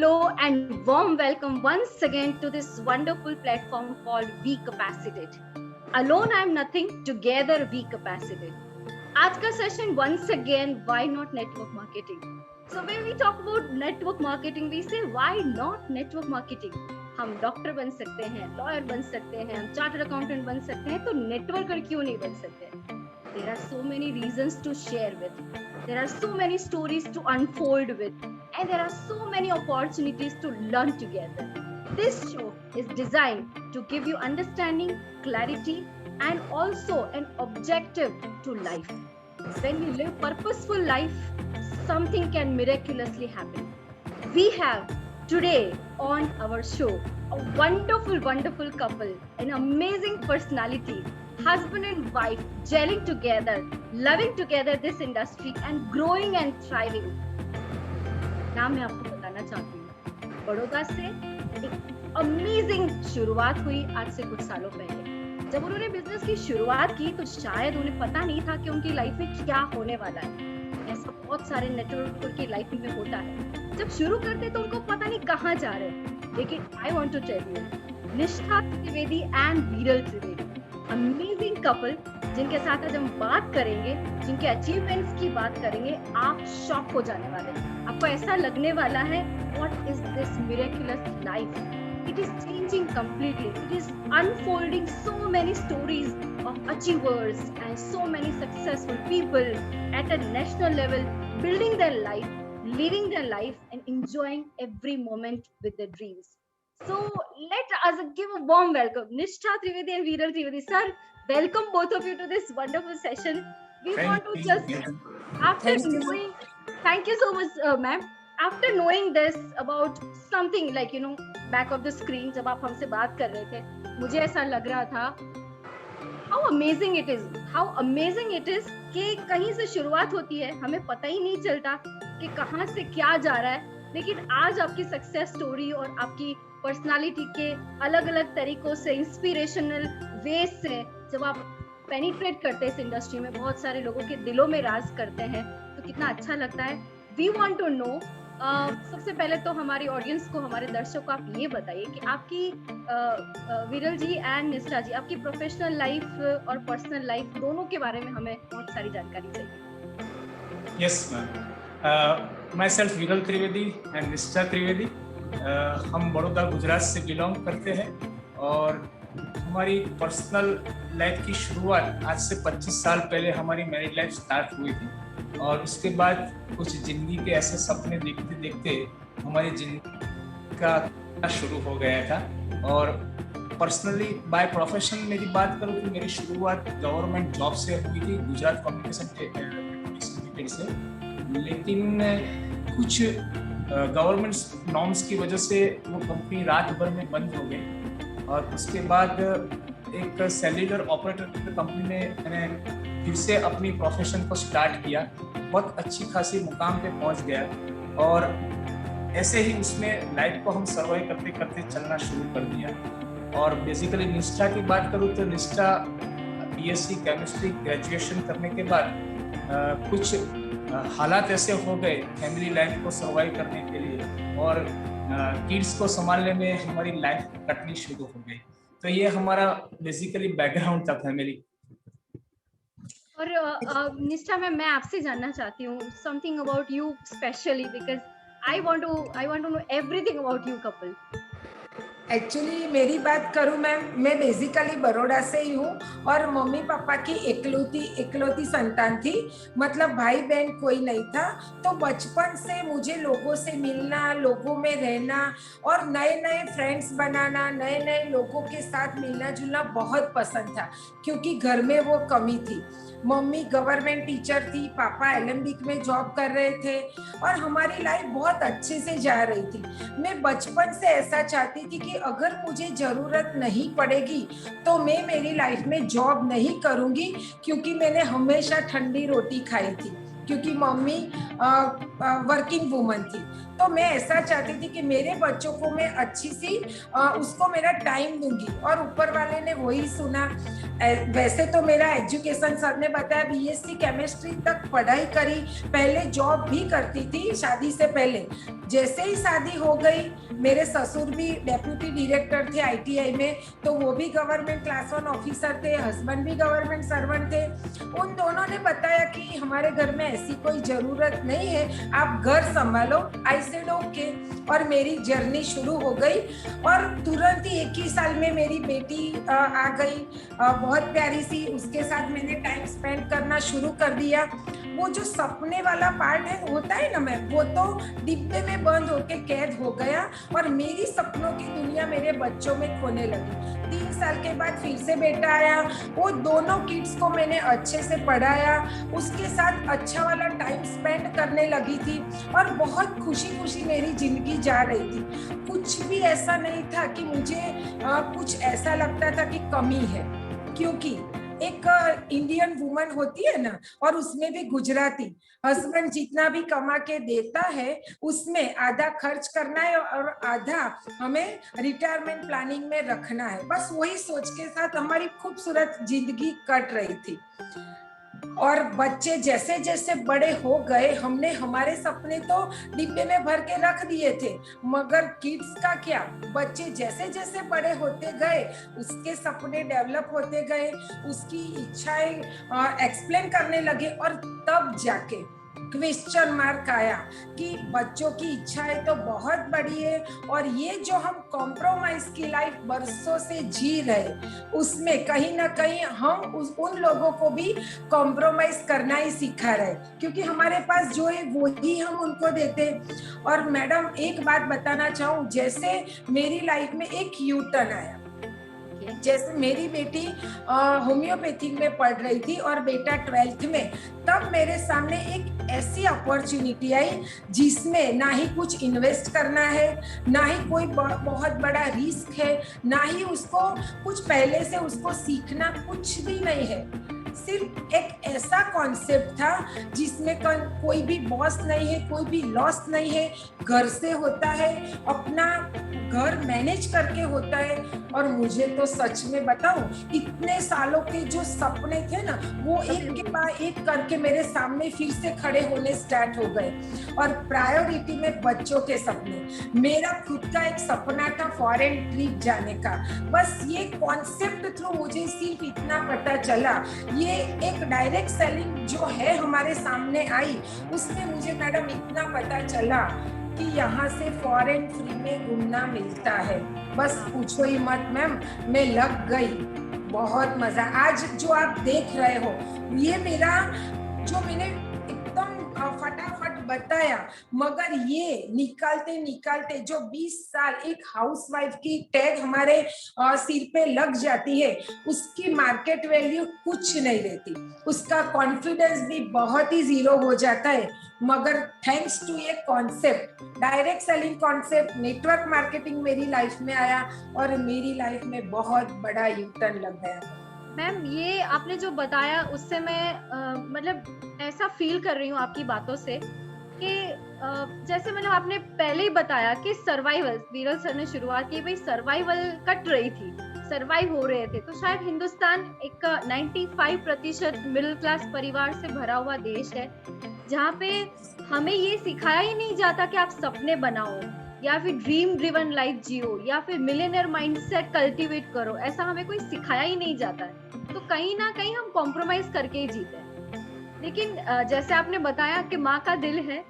Hello and warm welcome once again to this wonderful platform called We Capacitate. Alone I am nothing, together we capacitate. आज का session once again, why not network marketing? So when we talk about network marketing, we say why not network marketing? हम doctor बन सकते हैं, lawyer बन सकते हैं, हम चार्टर्ड अकाउंटेंट बन सकते हैं, तो नेटवर्कर क्यों नहीं बन सकते? There are so many reasons to share with. There are so many stories to unfold with. And there are so many opportunities to learn together. This show is designed to give you understanding, clarity, and also an objective to life. When you live purposeful life, something can miraculously happen. We have today on our show a wonderful couple, an amazing personality, husband and wife gelling together, loving together this industry and growing and thriving. नाम मैं आपको बताना चाहती हूँ। बड़ौदा से एक amazing शुरुआत हुई आज से कुछ सालों पहले। जब उन्होंने बिजनेस की शुरुआत की तो शायद उन्हें पता नहीं था कि उनकी लाइफ में क्या होने वाला है। ऐसा बहुत सारे नेटवर्कर की लाइफ में होता है। जब शुरू करते तो उनको पता नहीं कहाँ जा रहे हैं। लेकिन I want to tell you, Nishtha Trivedi and वीरल त्रिवेदी, अमेजिंग कपल जिनके साथ आज हम बात करेंगे, जिनके अचीवमेंट्स की बात करेंगे, आप शॉक हो जाने वाले हैं। आपको ऐसा लगने वाला है what is this miraculous life, it is changing completely, it is unfolding so many stories of achievers and so many successful people at a national level, building their life, living their life and enjoying every moment with their dreams. So let us give a warm welcome Nishtha Trivedi and Viral Trivedi. Sir, welcome both of you to this wonderful session. We want to just, after knowing, thank you so much ma'am, after knowing this about something like back of the screen, जब आप हमसे बात कर रहे थे, मुझे ऐसा लग रहा था how amazing it is कि कहीं से शुरुआत होती है, हमें पता ही नहीं चलता कि कहाँ से क्या जा रहा है। लेकिन आज आपकी सक्सेस स्टोरी और आपकी पर्सनालिटी के अलग अलग तरीकों से, इंस्पिरेशनल वेज से जब आप पेनिट्रेट करते हैं इस इंडस्ट्री में, बहुत सारे लोगों के दिलों में राज करते हैं, तो कितना अच्छा लगता है। वी वांट टू नो, सबसे पहले तो हमारी ऑडियंस को, हमारे दर्शकों को आप ये बताइए कि आपकी विरल जी एंड निष्ठा जी, आपकी प्रोफेशनल लाइफ और पर्सनल लाइफ दोनों के बारे में हमें बहुत सारी जानकारी चाहिए। यस मैम, माई सेल्फ विरल त्रिवेदी एंड निष्ठा त्रिवेदी, हम बड़ौदा गुजरात से बिलोंग करते हैं और हमारी पर्सनल लाइफ की शुरुआत आज से 25 साल पहले हमारी मैरिड लाइफ स्टार्ट हुई थी। और उसके बाद कुछ जिंदगी के ऐसे सपने देखते देखते हमारी जिंदगी का शुरू हो गया था। और पर्सनली बाय प्रोफेशन मेरी बात करूँ तो मेरी शुरुआत गवर्नमेंट जॉब से हुई थी, गुजरात कम्युनिकेशन लिमिटेड से। लेकिन कुछ गवर्नमेंट नॉर्म्स की वजह से वो कंपनी रात भर में बंद हो गई और उसके बाद एक सेल्युलर ऑपरेटर कंपनी में मैंने फिर से अपनी प्रोफेशन को स्टार्ट किया। बहुत अच्छी खासी मुकाम पे पहुंच गया और ऐसे ही उसमें लाइफ को हम सर्वाइव करते करते चलना शुरू कर दिया। और बेसिकली निष्ठा की बात करूँ तो निष्ठा बीएससी केमिस्ट्री ग्रेजुएशन करने के बाद कुछ हालात ऐसे हो गए फैमिली लाइफ को सर्वाइव करने के लिए और किड्स को संभालने में हमारी लाइफ कटनी शुरू हो गई। तो ये हमारा बेसिकली बैकग्राउंड था फैमिली। और निष्ठा मैम, मैं आपसे जानना चाहती हूँ something about you specially, because I want to know everything about you couple. Actually मेरी बात करूँ मैं बेसिकली बड़ौदा से ही हूँ और मम्मी पापा की इकलौती संतान थी, मतलब भाई बहन कोई नहीं था। तो बचपन से मुझे लोगों से मिलना, लोगों में रहना और नए नए फ्रेंड्स बनाना, नए नए लोगों के साथ मिलना जुलना बहुत पसंद था, क्योंकि घर में वो कमी थी। मम्मी गवर्नमेंट टीचर थी, पापा एलएमबी में जॉब कर रहे थे और हमारी लाइफ बहुत अच्छे से जा रही थी। मैं बचपन से ऐसा चाहती थी कि अगर मुझे जरूरत नहीं पड़ेगी तो मैं मेरी लाइफ में जॉब नहीं करूंगी, क्योंकि मैंने हमेशा ठंडी रोटी खाई थी, क्योंकि मम्मी वर्किंग वुमन थी। तो मैं ऐसा चाहती थी कि मेरे बच्चों को मैं अच्छी सी उसको मेरा टाइम दूंगी, और ऊपर वाले ने वही सुना। वैसे तो मेरा एजुकेशन, सर ने बताया, बीएससी केमिस्ट्री तक पढ़ाई करी, पहले जॉब भी करती थी शादी से पहले। जैसे ही शादी हो गई, मेरे ससुर भी डेप्यूटी डायरेक्टर थे आईटीआई में, तो वो भी गवर्नमेंट क्लास 1 ऑफिसर थे, हस्बैंड भी गवर्नमेंट सर्वेंट थे। उन दोनों ने बताया कि हमारे घर में ऐसी कोई जरूरत नहीं है, आप घर संभालो। आई सेड ओके, और मेरी जर्नी शुरू हो गई। और तुरंत ही 1 ही साल में मेरी बेटी आ गई, बहुत प्यारी सी, उसके साथ मैंने टाइम स्पेंड करना शुरू कर दिया। वो जो सपने वाला पार्ट है, होता है ना मैम, वो तो डिब्बे में बंद होके कैद हो गया, और मेरी सपनों की दुनिया मेरे बच्चों में खोने लगी। 3 साल के बाद फिर से बेटा आया, वो दोनों किड्स को मैंने अच्छे से पढ़ाया, उसके साथ अच्छा वाला टाइम स्पेंड करने लगी थी, और बहुत खुशी खुशी मेरी जिंदगी जा रही थी। कुछ भी ऐसा नहीं था कि मुझे कुछ ऐसा लगता था कि कमी है, क्योंकि एक इंडियन वुमन होती है ना, और उसमें भी गुजराती, हस्बैंड जितना भी कमा के देता है उसमें आधा खर्च करना है और आधा हमें रिटायरमेंट प्लानिंग में रखना है। बस वही सोच के साथ हमारी खूबसूरत जिंदगी कट रही थी। और बच्चे जैसे जैसे बड़े हो गए, हमने हमारे सपने तो डिब्बे में भर के रख दिए थे, मगर किड्स का क्या? बच्चे जैसे जैसे बड़े होते गए, उसके सपने डेवलप होते गए, उसकी इच्छाएं एक्सप्लेन करने लगे, और तब जाके क्वेश्चन मार्क आया कि बच्चों की इच्छाएं तो बहुत बड़ी है, और ये जो हम कॉम्प्रोमाइज की लाइफ बरसों से जी रहे, उसमें कहीं ना कहीं हम उन लोगों को भी कॉम्प्रोमाइज करना ही सिखा रहे, क्योंकि हमारे पास जो है वो ही हम उनको देते। और मैडम एक बात बताना चाहूँ, जैसे मेरी लाइफ में एक यू टर्न आया। जैसे मेरी बेटी होम्योपैथिक में पढ़ रही थी और बेटा 12th में, तब मेरे सामने एक ऐसी अपॉर्चुनिटी आई जिसमें ना ही कुछ इन्वेस्ट करना है, ना ही कोई बहुत बड़ा रिस्क है, ना ही उसको कुछ पहले से उसको सीखना कुछ भी नहीं है। सिर्फ एक ऐसा कॉन्सेप्ट था जिसमें कोई भी बॉस नहीं है, कोई भी लॉस नहीं है, घर से होता है, अपना घर मैनेज करके होता है। और मुझे तो सच में बताऊं, इतने सालों के जो सपने थे ना, वो एक के बाद एक करके मेरे सामने फिर से खड़े होने स्टार्ट हो गए। और प्रायोरिटी में बच्चों के सपने, मेरा खुद का एक सपना था फॉरेन ट्रिप जाने का। बस ये कॉन्सेप्ट थ्रू मुझे सिर्फ इतना पता चला, ये एक डायरेक्ट सेलिंग जो है हमारे सामने आई, उसमें मुझे मैडम इतना पता चला कि यहाँ से फॉरेन फ्री में घूमना मिलता है। बस पूछो ही मत मैम, मैं लग गई, बहुत मजा। आज जो आप देख रहे हो, ये मेरा जो मैंने एकदम फटाफट बताया, मगर ये निकालते निकालते जो 20 साल एक हाउसवाइफ की टैग हमारे सिर पे लग जाती है, उसकी मार्केट वैल्यू कुछ नहीं रहती, उसका कॉन्फिडेंस भी बहुत ही जीरो हो जाता है। मगर थैंक्स टू ये concept, direct selling concept, network marketing मेरी लाइफ में आया, और मेरी लाइफ में बहुत बड़ा यू टर्न लग गया। मैम, ये आपने जो बताया उससे मैं मतलब ऐसा फील कर रही हूँ आपकी बातों से कि जैसे मतलब आपने पहले ही बताया कि सर्वाइवल, वीरल सर ने शुरुआत की, भाई सर्वाइवल कट रही थी, सर्वाइव हो रहे थे। तो शायद हिंदुस्तान एक 95% मिडिल क्लास परिवार से भरा हुआ देश है, जहाँ पे हमें ये सिखाया ही नहीं जाता कि आप सपने बनाओ, या फिर ड्रीम ड्रिवन लाइफ जियो, या फिर मिलियनर माइंडसेट कल्टीवेट करो। ऐसा हमें कोई सिखाया ही नहीं जाता है, तो कहीं ना कहीं हम कॉम्प्रोमाइज करके ही जीते हैं। लेकिन जैसे आपने बताया कि माँ का दिल है,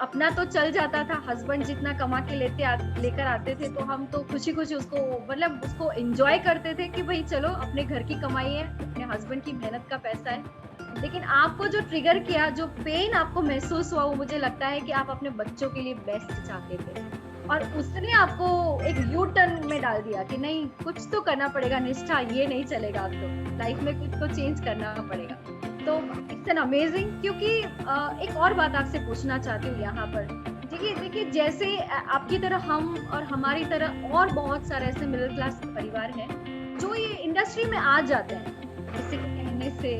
अपना तो चल जाता था, हस्बैंड जितना कमा के लेकर आते थे, तो हम तो खुशी खुशी उसको मतलब उसको एंजॉय करते थे कि भाई चलो अपने घर की कमाई है, अपने हस्बैंड की मेहनत का पैसा है। लेकिन आपको जो ट्रिगर किया, जो पेन आपको महसूस हुआ, वो मुझे लगता है कि आप अपने बच्चों के लिए बेस्ट चाहते थे, और उसने आपको एक यू टर्न में डाल दिया कि नहीं, कुछ तो करना पड़ेगा निष्ठा, ये नहीं चलेगा, अब तो लाइफ में कुछ तो चेंज करना पड़ेगा। तो इट्स एन अमेजिंग। क्योंकि एक और बात आपसे पूछना चाहती हूँ यहाँ पर, देखिए जैसे आपकी तरह हम और हमारी तरह और बहुत सारे ऐसे मिडिल क्लास परिवार हैं जो ये इंडस्ट्री में आ जाते हैं, किसी के कहने से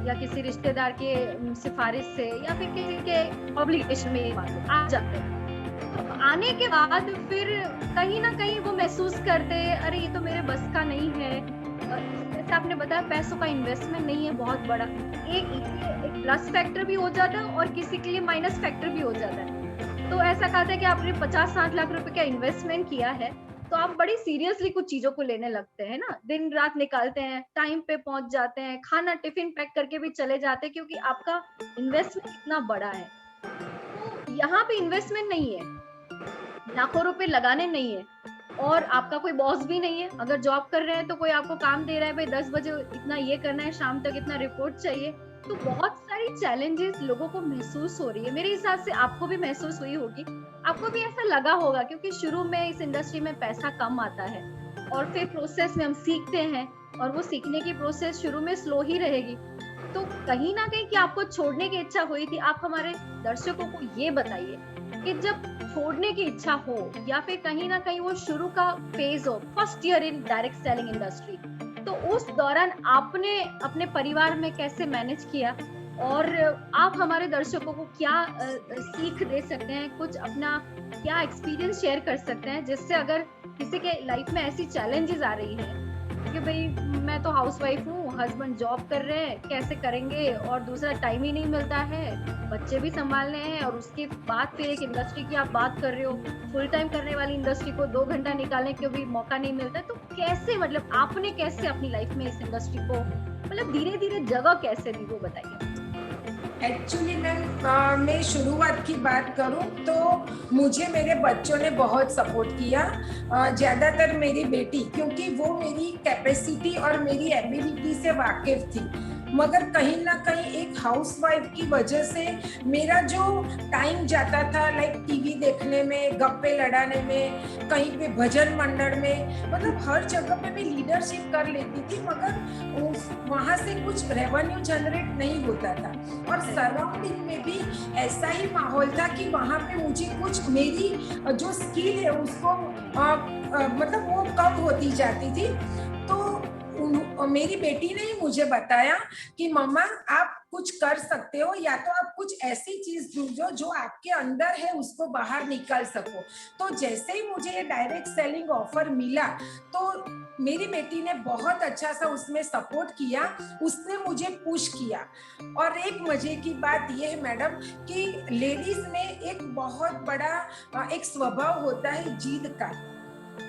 या किसी रिश्तेदार के सिफारिश से या फिर किसी के ऑब्लिगेशन में आ जाते हैं। तो आने के बाद फिर कहीं ना कहीं वो महसूस करते हैं अरे ये तो मेरे बस का नहीं है। जैसे आपने बताया पैसों का इन्वेस्टमेंट नहीं है बहुत बड़ा, एक प्लस फैक्टर भी हो जाता है और किसी के लिए माइनस फैक्टर भी हो जाता है। तो ऐसा कहा था कि आपने 50-60 लाख रुपए का इन्वेस्टमेंट किया है तो आप बड़ी सीरियसली कुछ चीजों को लेने लगते हैं ना, दिन रात निकालते हैं, टाइम पे पहुंच जाते हैं, खाना टिफिन पैक करके भी चले जाते हैं क्योंकि आपका इन्वेस्टमेंट इतना बड़ा है। तो यहाँ पे इन्वेस्टमेंट नहीं है, लाखों रुपए लगाने नहीं है और आपका कोई बॉस भी नहीं है। अगर जॉब कर रहे हैं तो कोई आपको काम दे रहा है, भाई 10 बजे इतना ये करना है, शाम तक इतना रिपोर्ट चाहिए। तो बहुत सारी चैलेंजेस लोगों को महसूस हो रही है, मेरे हिसाब से आपको भी महसूस हुई होगी, आपको भी ऐसा लगा होगा क्योंकि शुरू में इस इंडस्ट्री में पैसा कम आता है और फिर प्रोसेस में हम सीखते हैं और वो सीखने की प्रोसेस शुरू में स्लो ही रहेगी। तो कहीं ना कहीं कि आपको छोड़ने की इच्छा हुई थी, आप हमारे दर्शकों को ये बताइए कि जब छोड़ने की इच्छा हो या फिर कहीं ना कहीं वो शुरू का फेज हो, first year in direct selling industry, तो उस दौरान आपने अपने परिवार में कैसे मैनेज किया और आप हमारे दर्शकों को क्या सीख दे सकते हैं, कुछ अपना क्या एक्सपीरियंस शेयर कर सकते हैं जिससे अगर किसी के लाइफ में ऐसी चैलेंजेस आ रही है कि भाई मैं तो हाउसवाइफ हूँ, हस्बैंड जॉब कर रहे हैं, कैसे करेंगे और दूसरा टाइम ही नहीं मिलता है, बच्चे भी संभालने हैं और उसके बाद फिर एक इंडस्ट्री की आप बात कर रहे हो, फुल टाइम करने वाली इंडस्ट्री को 2 घंटा निकालने के भी मौका नहीं मिलता है। तो कैसे मतलब आपने कैसे अपनी लाइफ में इस इंडस्ट्री को मतलब धीरे धीरे जगह कैसे दी वो बताइए। एक्चुअली मैम मैं शुरुआत की बात करूं तो मुझे मेरे बच्चों ने बहुत सपोर्ट किया, ज़्यादातर मेरी बेटी, क्योंकि वो मेरी कैपेसिटी और मेरी एबिलिटी से वाकिफ थी। मगर कहीं ना कहीं एक हाउसवाइफ की वजह से मेरा जो टाइम जाता था लाइक टीवी देखने में, गप्पे लड़ाने में, कहीं पे भजन मंडल में, मतलब हर जगह पे मैं लीडरशिप कर लेती थी मगर वहाँ से कुछ रेवेन्यू जनरेट नहीं होता था और सराउंडिंग में भी ऐसा ही माहौल था कि वहाँ पे मुझे कुछ मेरी जो स्किल है उसको मतलब वो कम होती जाती थी। तो मेरी बेटी ने ही मुझे बताया कि मम्मा आप कुछ कर सकते हो, या तो आप कुछ ऐसी चीज ढूंढो जो आपके अंदर है उसको बाहर निकाल सको। तो जैसे ही मुझे ये डायरेक्ट सेलिंग ऑफर मिला तो मेरी बेटी ने बहुत अच्छा सा उसमें सपोर्ट किया, उसने मुझे पुश किया। और एक मजे की बात ये है मैडम कि लेडीज में एक बहुत बड़ा एक स्वभाव होता है जीद का,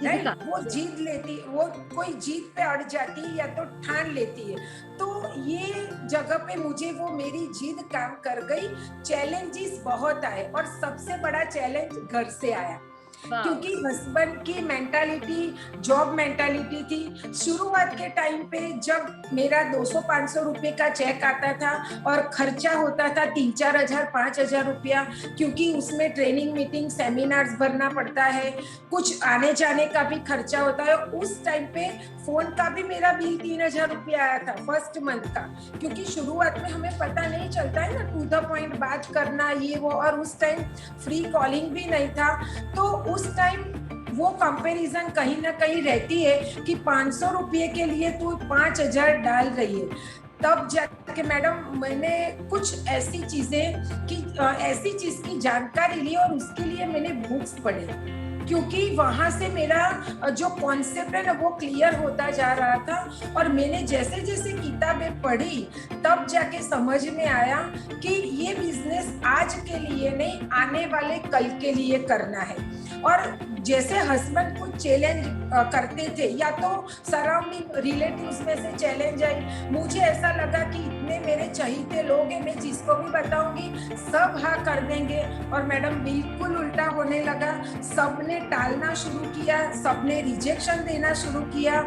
राइट? वो जीत लेती, वो कोई जीत पे अड़ जाती है या तो ठान लेती है। तो ये जगह पे मुझे वो मेरी जीत काम कर गई। चैलेंजेस बहुत आए और सबसे बड़ा चैलेंज घर से आया क्योंकि हस्बैंड की मेंटालिटी जॉब मेंटालिटी थी। शुरुआत के टाइम पे जब मेरा 200-500 रुपए का चेक आता था और खर्चा होता था 3-4 हजार 5,000 रुपया, क्योंकि उसमें ट्रेनिंग मीटिंग सेमिनार्स भरना पड़ता है, कुछ आने जाने का भी खर्चा होता है। उस टाइम पे फोन का भी मेरा बिल 3,000 रुपया आया था फर्स्ट मंथ का, क्योंकि शुरुआत में हमें पता नहीं चलता है ना, टू द पॉइंट बात करना ये वो, और उस टाइम फ्री कॉलिंग भी नहीं था। तो उस टाइम वो कंपैरिजन कहीं ना कहीं रहती है कि 500 रुपये के लिए तू 5,000 डाल रही है। तब जाके मैडम मैंने कुछ ऐसी चीजें की ऐसी चीज की जानकारी ली और उसके लिए मैंने बुक्स पढ़े, क्योंकि वहां से मेरा जो कॉन्सेप्ट है ना वो क्लियर होता जा रहा था। और मैंने जैसे जैसे किताबें पढ़ी तब जाके समझ में आया कि ये बिजनेस आज के लिए नहीं, आने वाले कल के लिए करना है। और जैसे हस्बैंड कुछ चैलेंज करते थे या तो सराउंडिंग रिलेटिव्स में से चैलेंज आई, मुझे ऐसा लगा कि इतने मेरे चहीते लोग हैं, मैं जिसको भी बताऊंगी सब हाँ कर देंगे। और मैडम बिल्कुल उल्टा होने लगा, सबने टालना शुरू किया, सबने रिजेक्शन देना शुरू किया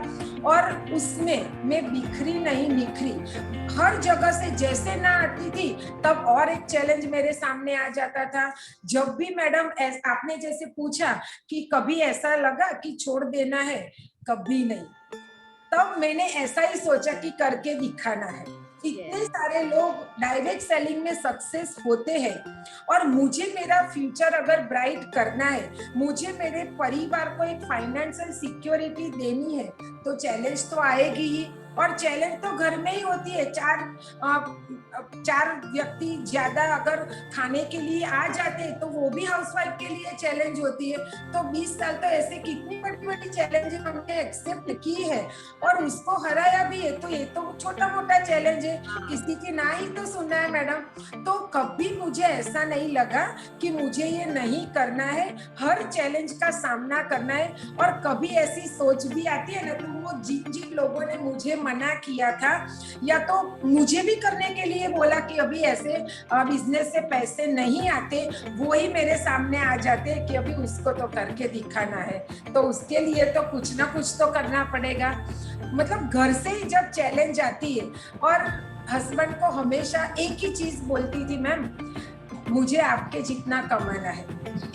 और उसमें मैं बिखरी नहीं निखरी। हर जगह से जैसे ना आती थी तब और एक चैलेंज मेरे सामने आ जाता था। जब भी मैडम आपने जैसे पूछा कि कभी ऐसा लगा कि छोड़ देना है, कभी नहीं। तब मैंने ऐसा ही सोचा कि करके दिखाना है। इतने सारे लोग डायरेक्ट सेलिंग में सक्सेस होते हैं और मुझे मेरा फ्यूचर अगर ब्राइट करना है, मुझे मेरे परिवार को एक फाइनेंशियल सिक्योरिटी देनी है, तो चैलेंज तो आएगी ही। और चैलेंज तो घर में ही होती है। चार व्यक्ति ज्यादा अगर खाने के लिए आ जाते हैं तो वो भी हाउसवाइफ के लिए चैलेंज होती है। तो 20 साल तो ऐसे कितनी बड़ी बड़ी चैलेंज हमने एक्सेप्ट की है और उसको हराया भी है। तो ये तो छोटा मोटा चैलेंज है, किसी की ना ही तो सुनना है मैडम। तो कभी मुझे ऐसा नहीं लगा कि मुझे ये नहीं करना है, हर चैलेंज का सामना करना है। और कभी ऐसी सोच भी आती है ना, तो वो जिन लोगों ने मुझे मना किया था या तो मुझे भी करने के लिए बोला कि अभी ऐसे बिजनेस से पैसे नहीं आते, वो ही मेरे सामने आ जाते कि अभी उसको तो करके दिखाना है, तो उसके लिए तो कुछ ना कुछ तो करना पड़ेगा। मतलब घर से ही जब चैलेंज आती है, और हस्बैंड को हमेशा एक ही चीज बोलती थी, मैम मुझे आपके जितना कमाना है,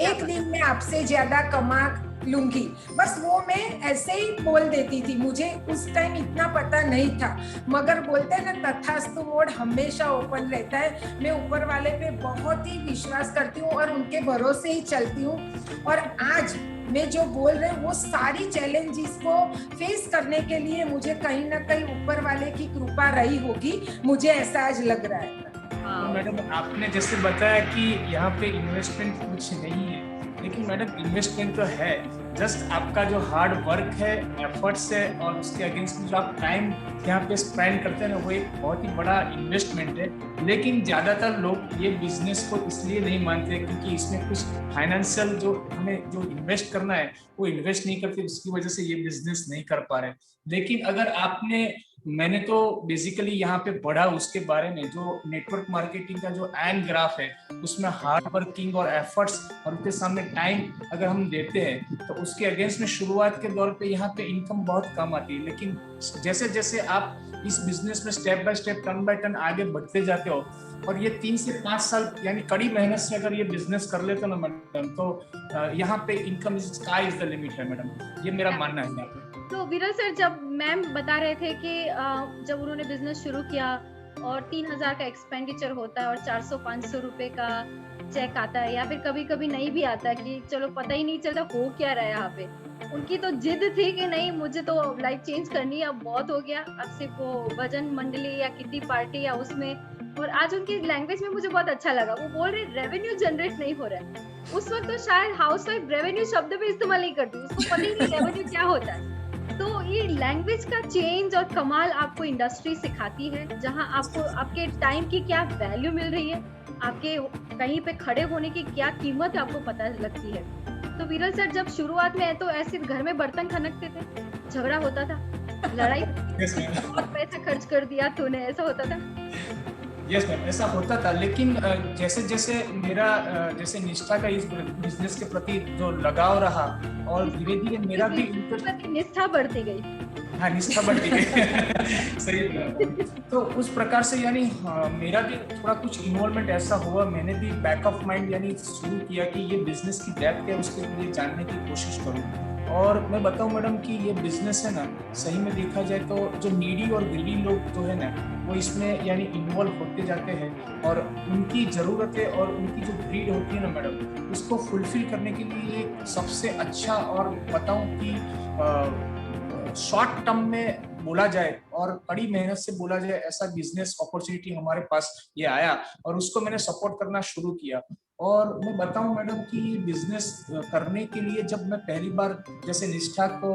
एक दिन में आपसे ज्यादा कमा लूंगी, बस वो मैं ऐसे ही बोल देती थी। मुझे उस टाइम इतना पता नहीं था, मगर बोलते हैं ना तथास्तु मोड हमेशा ओपन रहता है। मैं ऊपर वाले पे बहुत ही विश्वास करती हूँ और उनके भरोसे ही चलती हूँ। और आज मैं जो बोल रही हूँ वो सारी चैलेंजेस को फेस करने के लिए मुझे कहीं ना कहीं ऊपर वाले की कृपा रही होगी, मुझे ऐसा आज लग रहा है। तो मैडम आपने जैसे बताया कि यहाँ पे इन्वेस्टमेंट कुछ नहीं है, लेकिन मैडम इन्वेस्टमेंट तो है। जस्ट आपका जो हार्ड वर्क है, एफर्ट्स है, और उसके अगेंस्ट जो आप टाइम यहाँ पे स्पेंड करते हैं ना, वो एक बहुत ही बड़ा इन्वेस्टमेंट है। लेकिन ज़्यादातर लोग ये बिजनेस को इसलिए नहीं मानते क्योंकि इसमें कुछ फाइनेंशियल जो हमें जो इन्वेस्ट करना है वो इन्वेस्ट नहीं करते, उसकी वजह से ये बिजनेस नहीं कर पा रहे। लेकिन अगर मैंने तो बेसिकली यहाँ पे पढ़ा उसके बारे में, जो नेटवर्क मार्केटिंग का जो एंड ग्राफ है, उसमें हार्ड वर्किंग और एफर्ट्स और उसके सामने टाइम अगर हम देते हैं तो उसके अगेंस्ट में शुरुआत के दौर पे यहाँ पे इनकम बहुत कम आती है। लेकिन जैसे जैसे आप इस बिजनेस में step by step, turn by turn आगे बढ़ते जाते हो, और ये 3 से 5 साल यानी कड़ी मेहनत से अगर ये बिजनेस कर लेते हो ना मैडम, तो यहाँ पे income sky is the limit है मैडम, ये मेरा मानना है यहाँ पे। तो विरल सर, जब मैम बता रहे थे कि जब उन्होंने बिजनेस शुरू किया और 3000 का एक्सपेंडिचर होता है और 400-500 रुपए का चेक आता है, या फिर कभी कभी नहीं भी आता कि चलो पता ही नहीं चलता हो क्या रहा है यहाँ पे, उनकी तो जिद थी कि नहीं मुझे तो लाइफ चेंज करनी है, अब बहुत हो गया, अब सिर्फ वो भजन मंडली या किटी पार्टी या उसमें। और आज उनकी लैंग्वेज में मुझे बहुत अच्छा लगा, वो बोल रहे रेवेन्यू जनरेट नहीं हो रहा है। उस वक्त तो शायद हाउसवाइफ रेवेन्यू शब्द भी इस्तेमाल नहीं करती, उसको पता ही नहीं रेवेन्यू क्या होता है। तो ये लैंग्वेज का चेंज और कमाल आपको इंडस्ट्री सिखाती है, जहां आपको आपके टाइम की क्या वैल्यू मिल रही है, आपके कहीं पे खड़े होने की क्या कीमत आपको पता लगती है। तो विरल सर, जब शुरुआत में तो ऐसे घर में बर्तन खनकते थे, झगड़ा होता था, लड़ाई और पैसा खर्च कर दिया तूने, ऐसा होता था? यस मैम, ऐसा होता था। लेकिन जैसे जैसे मेरा जैसे निष्ठा का इस बिजनेस के प्रति जो लगाव रहा, और धीरे धीरे मेरा भी निष्ठा बढ़ती गई। हाँ, निष्ठा बढ़ती गई सही। तो उस प्रकार से यानी मेरा भी थोड़ा कुछ इन्वॉल्वमेंट ऐसा हुआ, मैंने भी बैक ऑफ माइंड यानी शुरू किया कि ये बिजनेस की डेप्थ है उसके लिए जानने की कोशिश करूँ। और मैं बताऊं मैडम कि ये बिजनेस है ना, सही में देखा जाए तो जो नीडी और ग्रीडी लोग जो है ना, वो इसमें यानी इन्वॉल्व होते जाते हैं, और उनकी ज़रूरतें और उनकी जो ग्रीड होती है ना मैडम, उसको फुलफिल करने के लिए एक सबसे अच्छा, और बताऊं कि शॉर्ट टर्म में बोला जाए और कड़ी मेहनत से बोला जाए, ऐसा बिजनेस अपॉर्चुनिटी हमारे पास ये आया और उसको मैंने सपोर्ट करना शुरू किया। और मैं बताऊं मैडम कि बिजनेस करने के लिए जब मैं पहली बार जैसे निष्ठा को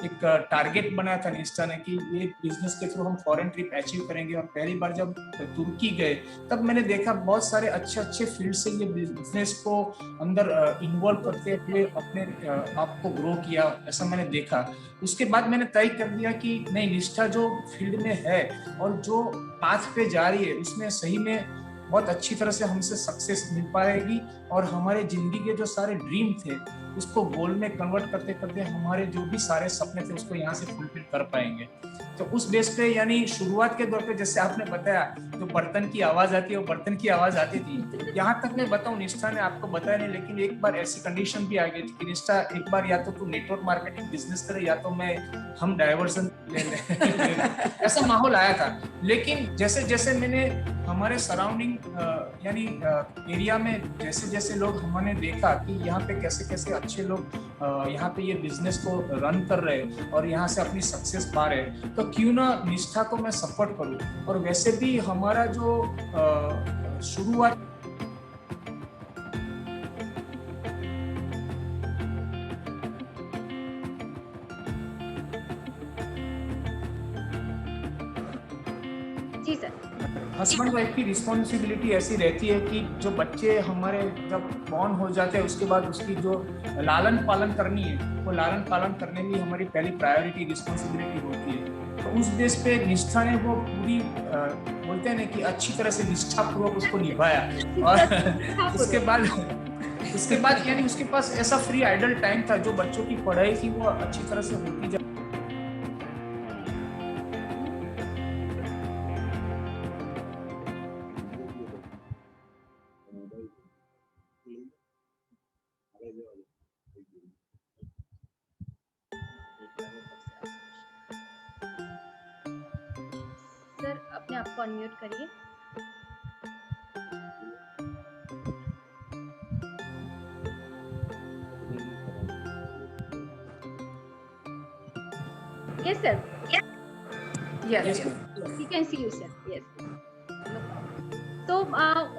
एक टारगेट बनाया था निष्ठा ने कि ये बिजनेस के थ्रू हम फॉरेन ट्रिप अचीव करेंगे, और पहली बार जब तुर्की गए तब मैंने देखा बहुत सारे अच्छे अच्छे फील्ड से ये बिजनेस को अंदर इन्वॉल्व करते हुए अपने आप को ग्रो किया, ऐसा मैंने देखा। उसके बाद मैंने तय कर दिया कि नहीं, निष्ठा जो फील्ड में है और जो पाथ पे जा रही है उसमें सही में बहुत अच्छी तरह से हमसे सक्सेस मिल पाएगी, और हमारे जिंदगी के जो सारे ड्रीम थे उसको गोल में कन्वर्ट करते करते हमारे जो भी सारे सपने थे उसको यहाँ से फुलफिल कर पाएंगे। तो उस बेस पे यानी शुरुआत के दौर पे जैसे आपने बताया जो बर्तन की आवाज आती है वो बर्तन की आवाज आती थी। यहाँ तक मैं बताऊँ, निष्ठा ने आपको बताया नहीं, लेकिन एक बार ऐसी कंडीशन भी आ गई थी कि निष्ठा एक बार या तो तू नेटवर्क मार्केटिंग बिजनेस करे या तो हम डाइवर्सन ले लें ऐसा माहौल आया था। लेकिन जैसे जैसे मैंने हमारे सराउंडिंग यानी एरिया में जैसे जैसे लोग हमने देखा कि यहाँ पे कैसे कैसे अच्छे लोग यहाँ पे ये बिजनेस को रन कर रहे हैं और यहाँ से अपनी सक्सेस पा रहे हैं, तो क्यों ना निष्ठा को मैं सपोर्ट करूँ। और वैसे भी हमारा जो शुरुआत जी सर। हस्बैंड वाइफ की रिस्पॉन्सिबिलिटी ऐसी रहती है कि जो बच्चे हमारे जब बॉर्न हो जाते हैं उसके बाद उसकी जो लालन पालन करनी है, वो लालन पालन करने में हमारी पहली प्रायोरिटी रिस्पॉन्सिबिलिटी होती है। तो उस बेस पे निष्ठा ने वो पूरी बोलते हैं ना कि अच्छी तरह से निष्ठापूर्वक उसको निभाया। और उसके बाद यानी उसके पास ऐसा फ्री आइडल टाइम था, जो बच्चों की पढ़ाई थी वो अच्छी तरह से होती जा। सर अपने आप को अनम्यूट करिए। Yes sir, yes we can see you sir. Yes. तो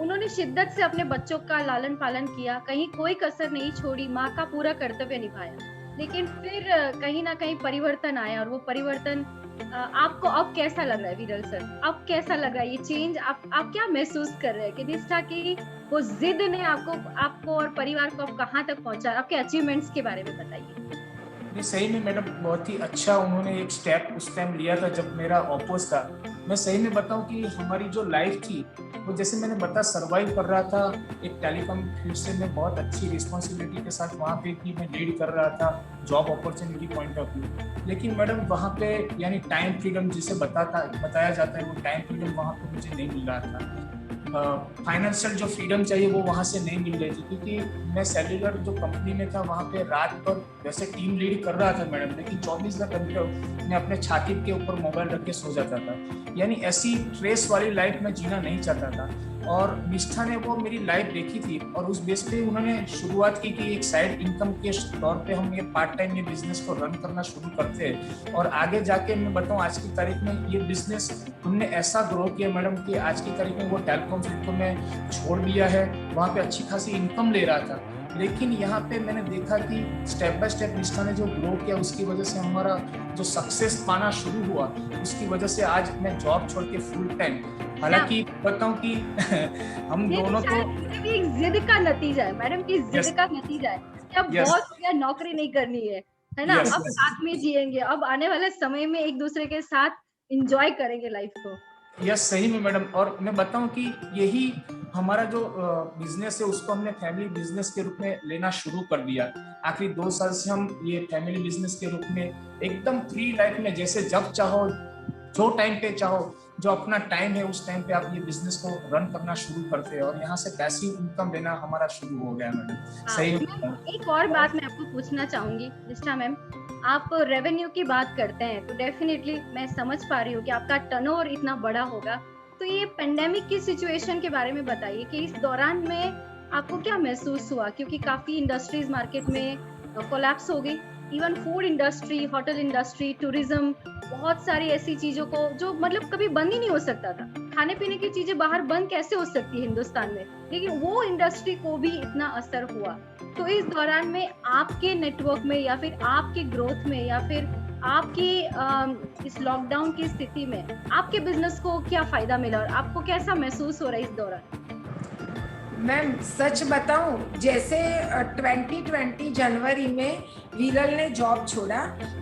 उन्होंने शिद्दत से अपने बच्चों का लालन पालन किया, कहीं कोई कसर नहीं छोड़ी, माँ का पूरा कर्तव्य निभाया। लेकिन फिर कहीं ना कहीं परिवर्तन आया, और वो परिवर्तन आपको अब कैसा लग रहा है विरल सर? अब कैसा लग रहा है ये चेंज? आप क्या महसूस कर रहे हैं कि निष्ठा की वो जिद ने आपको और परिवार को अब कहाँ तक पहुंचा? आपके अचीवमेंट्स के बारे में बताइए। नहीं, सही में मैडम बहुत ही अच्छा उन्होंने एक स्टेप उस टाइम लिया था जब मेरा ऑपोज था। मैं सही में बताऊं कि हमारी जो लाइफ थी वो, जैसे मैंने बताया, सर्वाइव कर रहा था एक टेलीकॉम फील्ड से। मैं बहुत अच्छी रिस्पॉन्सिबिलिटी के साथ वहाँ पे भी मैं लीड कर रहा था job opportunity point of view. लेकिन मैडम वहाँ पे यानी टाइम फ्रीडम जिसे बताया जाता है, वो टाइम फ्रीडम वहाँ पे मुझे नहीं मिल रहा था। फाइनेंशियल जो फ्रीडम चाहिए वो वहाँ से नहीं मिल रही थी, क्योंकि मैं सेल्युलर जो कंपनी में था वहाँ पे रात पर वैसे टीम लीड कर रहा था मैडम, लेकिन 24 घंटे मैं अपने छाती के ऊपर मोबाइल रख के सो जाता था। यानी ऐसी स्ट्रेस वाली लाइफ में जीना नहीं चाहता था। और निष्ठा ने वो मेरी लाइफ देखी थी और उस बेस पे उन्होंने शुरुआत की कि एक साइड इनकम के तौर पे हम ये पार्ट टाइम ये बिजनेस को रन करना शुरू करते हैं। और आगे जाके मैं बताऊं, आज की तारीख में ये बिजनेस हमने ऐसा ग्रो किया मैडम कि आज की तारीख में वो टेलीकॉम फील्ड को मैं छोड़ दिया है, वहाँ पे अच्छी खासी इनकम ले रहा था। लेकिन यहाँ पे मैंने देखा कि स्टेप बाय स्टेप निष्ठा ने जो ग्रो किया, उसकी वजह से हमारा जो सक्सेस पाना शुरू हुआ, उसकी वजह से आज मैं जॉब छोड़ के फुल टाइम, हालांकि बताऊं कि हम दोनों तो एक जिद का नतीजा है मैडम, की जिद का नतीजा है कि अब बहुत हो गया, नौकरी नहीं करनी है ना, अब साथ में जिएंगे, अब आने वाले समय में एक दूसरे के साथ एंजॉय करेंगे लाइफ को। यस, सही में मैडम। और मैं बताऊं कि यही हमारा जो बिजनेस है उसको हमने फैमिली बिजनेस के रूप में लेना शुरू कर दिया। आखिरी 2 साल से हम ये फैमिली बिजनेस के रूप में एकदम फ्री लाइफ में, जैसे जब चाहो, जो टाइम पे चाहो, जो अपना टाइम है उस टाइम पे आप ये बिजनेस को रन करना शुरू करते हैं, और यहाँ से पैसिव इनकम लेना हमारा शुरू हो गया मैडम। सही। एक और बात मैं आपको पूछना चाहूंगी निष्ठा मैम, आप रेवेन्यू की बात करते हैं तो डेफिनेटली मैं समझ पा रही हूँ कि आपका टर्नओवर इतना बड़ा होगा। तो ये पेंडेमिक की सिचुएशन के बारे में बताइए कि इस दौरान में आपको क्या महसूस हुआ, क्योंकि काफी इंडस्ट्रीज मार्केट में कोलैप्स हो गई, even food industry, hotel industry, tourism, बहुत सारी ऐसी चीजों को जो मतलब कभी बंद ही नहीं हो सकता था। खाने पीने की चीजें बाहर बंद कैसे हो सकती है हिंदुस्तान में, लेकिन वो इंडस्ट्री को भी इतना असर हुआ। तो इस दौरान में आपके नेटवर्क में या फिर आपके ग्रोथ में या फिर आपकी इस लॉकडाउन की स्थिति में आपके बिजनेस को क्या फायदा मिला और आपको कैसा महसूस हो रहा है इस दौरान? मैम सच बताऊं, जैसे 2020 जनवरी में विरल ने जॉब छोड़ा,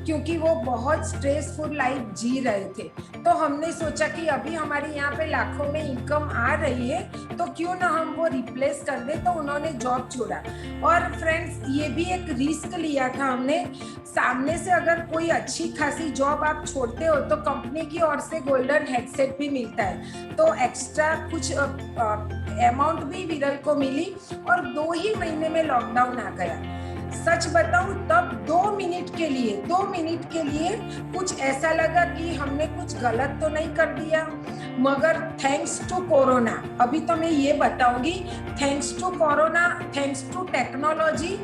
क्योंकि वो बहुत स्ट्रेसफुल लाइफ जी रहे थे, तो हमने सोचा कि अभी हमारे यहाँ पे लाखों में इनकम आ रही है तो क्यों ना हम वो रिप्लेस कर दे, तो उन्होंने जॉब छोड़ा। और फ्रेंड्स, ये भी एक रिस्क लिया था हमने। सामने से अगर कोई अच्छी खासी जॉब आप छोड़ते हो तो कंपनी की ओर से गोल्डन हेडसेट भी मिलता है, तो एक्स्ट्रा कुछ अमाउंट भी विरल को मिली, और 2 ही महीने में लॉकडाउन आ गया। सच बताऊं, तब 2 मिनट के लिए कुछ ऐसा लगा कि हमने कुछ गलत तो नहीं कर दिया। मगर थैंक्स टू कोरोना, अभी तो मैं ये बताऊंगी, thanks to corona, thanks to technology,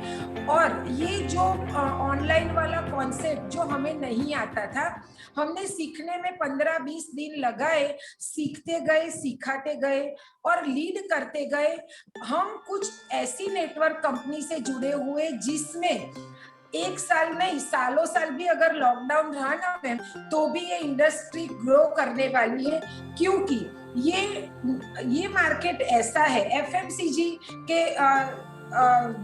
और ये जो ऑनलाइन वाला कॉन्सेप्ट जो हमें नहीं आता था, हमने सीखने में 15-20 दिन लगाए, सीखते गए, सिखाते गए और लीड करते गए। हम कुछ ऐसी नेटवर्क कंपनी से जुड़े हुए जिसमें 1 साल नहीं, सालों साल भी अगर लॉकडाउन रहा ना मैम, तो भी ये इंडस्ट्री ग्रो करने वाली है, क्योंकि ये मार्केट ऐसा है एफएमसीजी के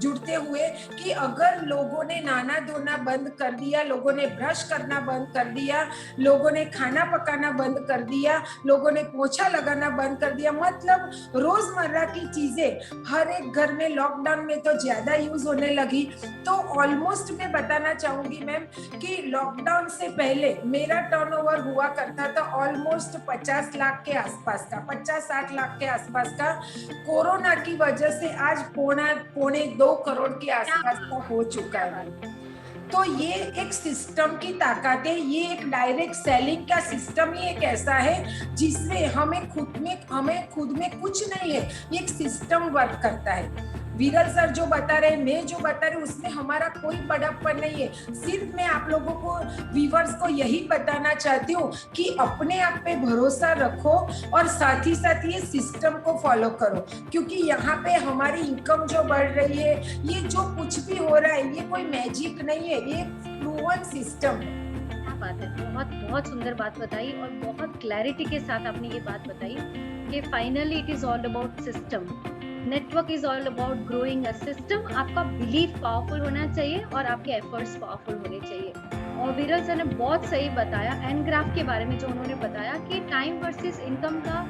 जुड़ते हुए कि अगर लोगों ने नहाना धोना बंद कर दिया, लोगों ने ब्रश करना बंद कर दिया, लोगों ने खाना पकाना बंद कर दिया, लोगों ने पोछा लगाना बंद कर दिया, मतलब रोजमर्रा की चीजें हर एक घर में लॉकडाउन में तो ज्यादा यूज होने लगी। तो ऑलमोस्ट मैं बताना चाहूंगी मैम कि लॉकडाउन से पहले मेरा टर्नओवर हुआ करता था ऑलमोस्ट 50 लाख के आसपास का, 50-60 लाख के आसपास का। कोरोना की वजह से आज पौने 2 करोड़ के आसपास का हो चुका है। तो ये एक सिस्टम की ताकत है, ये एक डायरेक्ट सेलिंग का सिस्टम ही एक ऐसा है जिसमें हमें खुद में कुछ नहीं है, ये एक सिस्टम वर्क करता है। विरल सर जो बता रहे, मैं जो बता रही, उसमें हमारा कोई बड़प्पन नहीं है। सिर्फ मैं आप लोगों को, व्यूअर्स को यही बताना चाहती हूँ कि अपने आप पे भरोसा रखो और साथ ही साथ ये सिस्टम को फॉलो करो, क्योंकि यहाँ पे हमारी इनकम जो बढ़ रही है, ये जो कुछ भी हो रहा है, ये कोई मैजिक नहीं है, ये प्रूवन सिस्टम है। बात है, बहुत बहुत सुंदर बात बताई और बहुत क्लैरिटी के साथ आपने ये बात बताई कि finally it is all about system, network is all about growing a system. आपका बिलीफ पावरफुल होना चाहिए और आपके एफर्ट्स पावरफुल होने चाहिए। और विरल सर ने बहुत सही बताया एन ग्राफ के बारे में, जो उन्होंने बताया कि टाइम वर्सेस इनकम का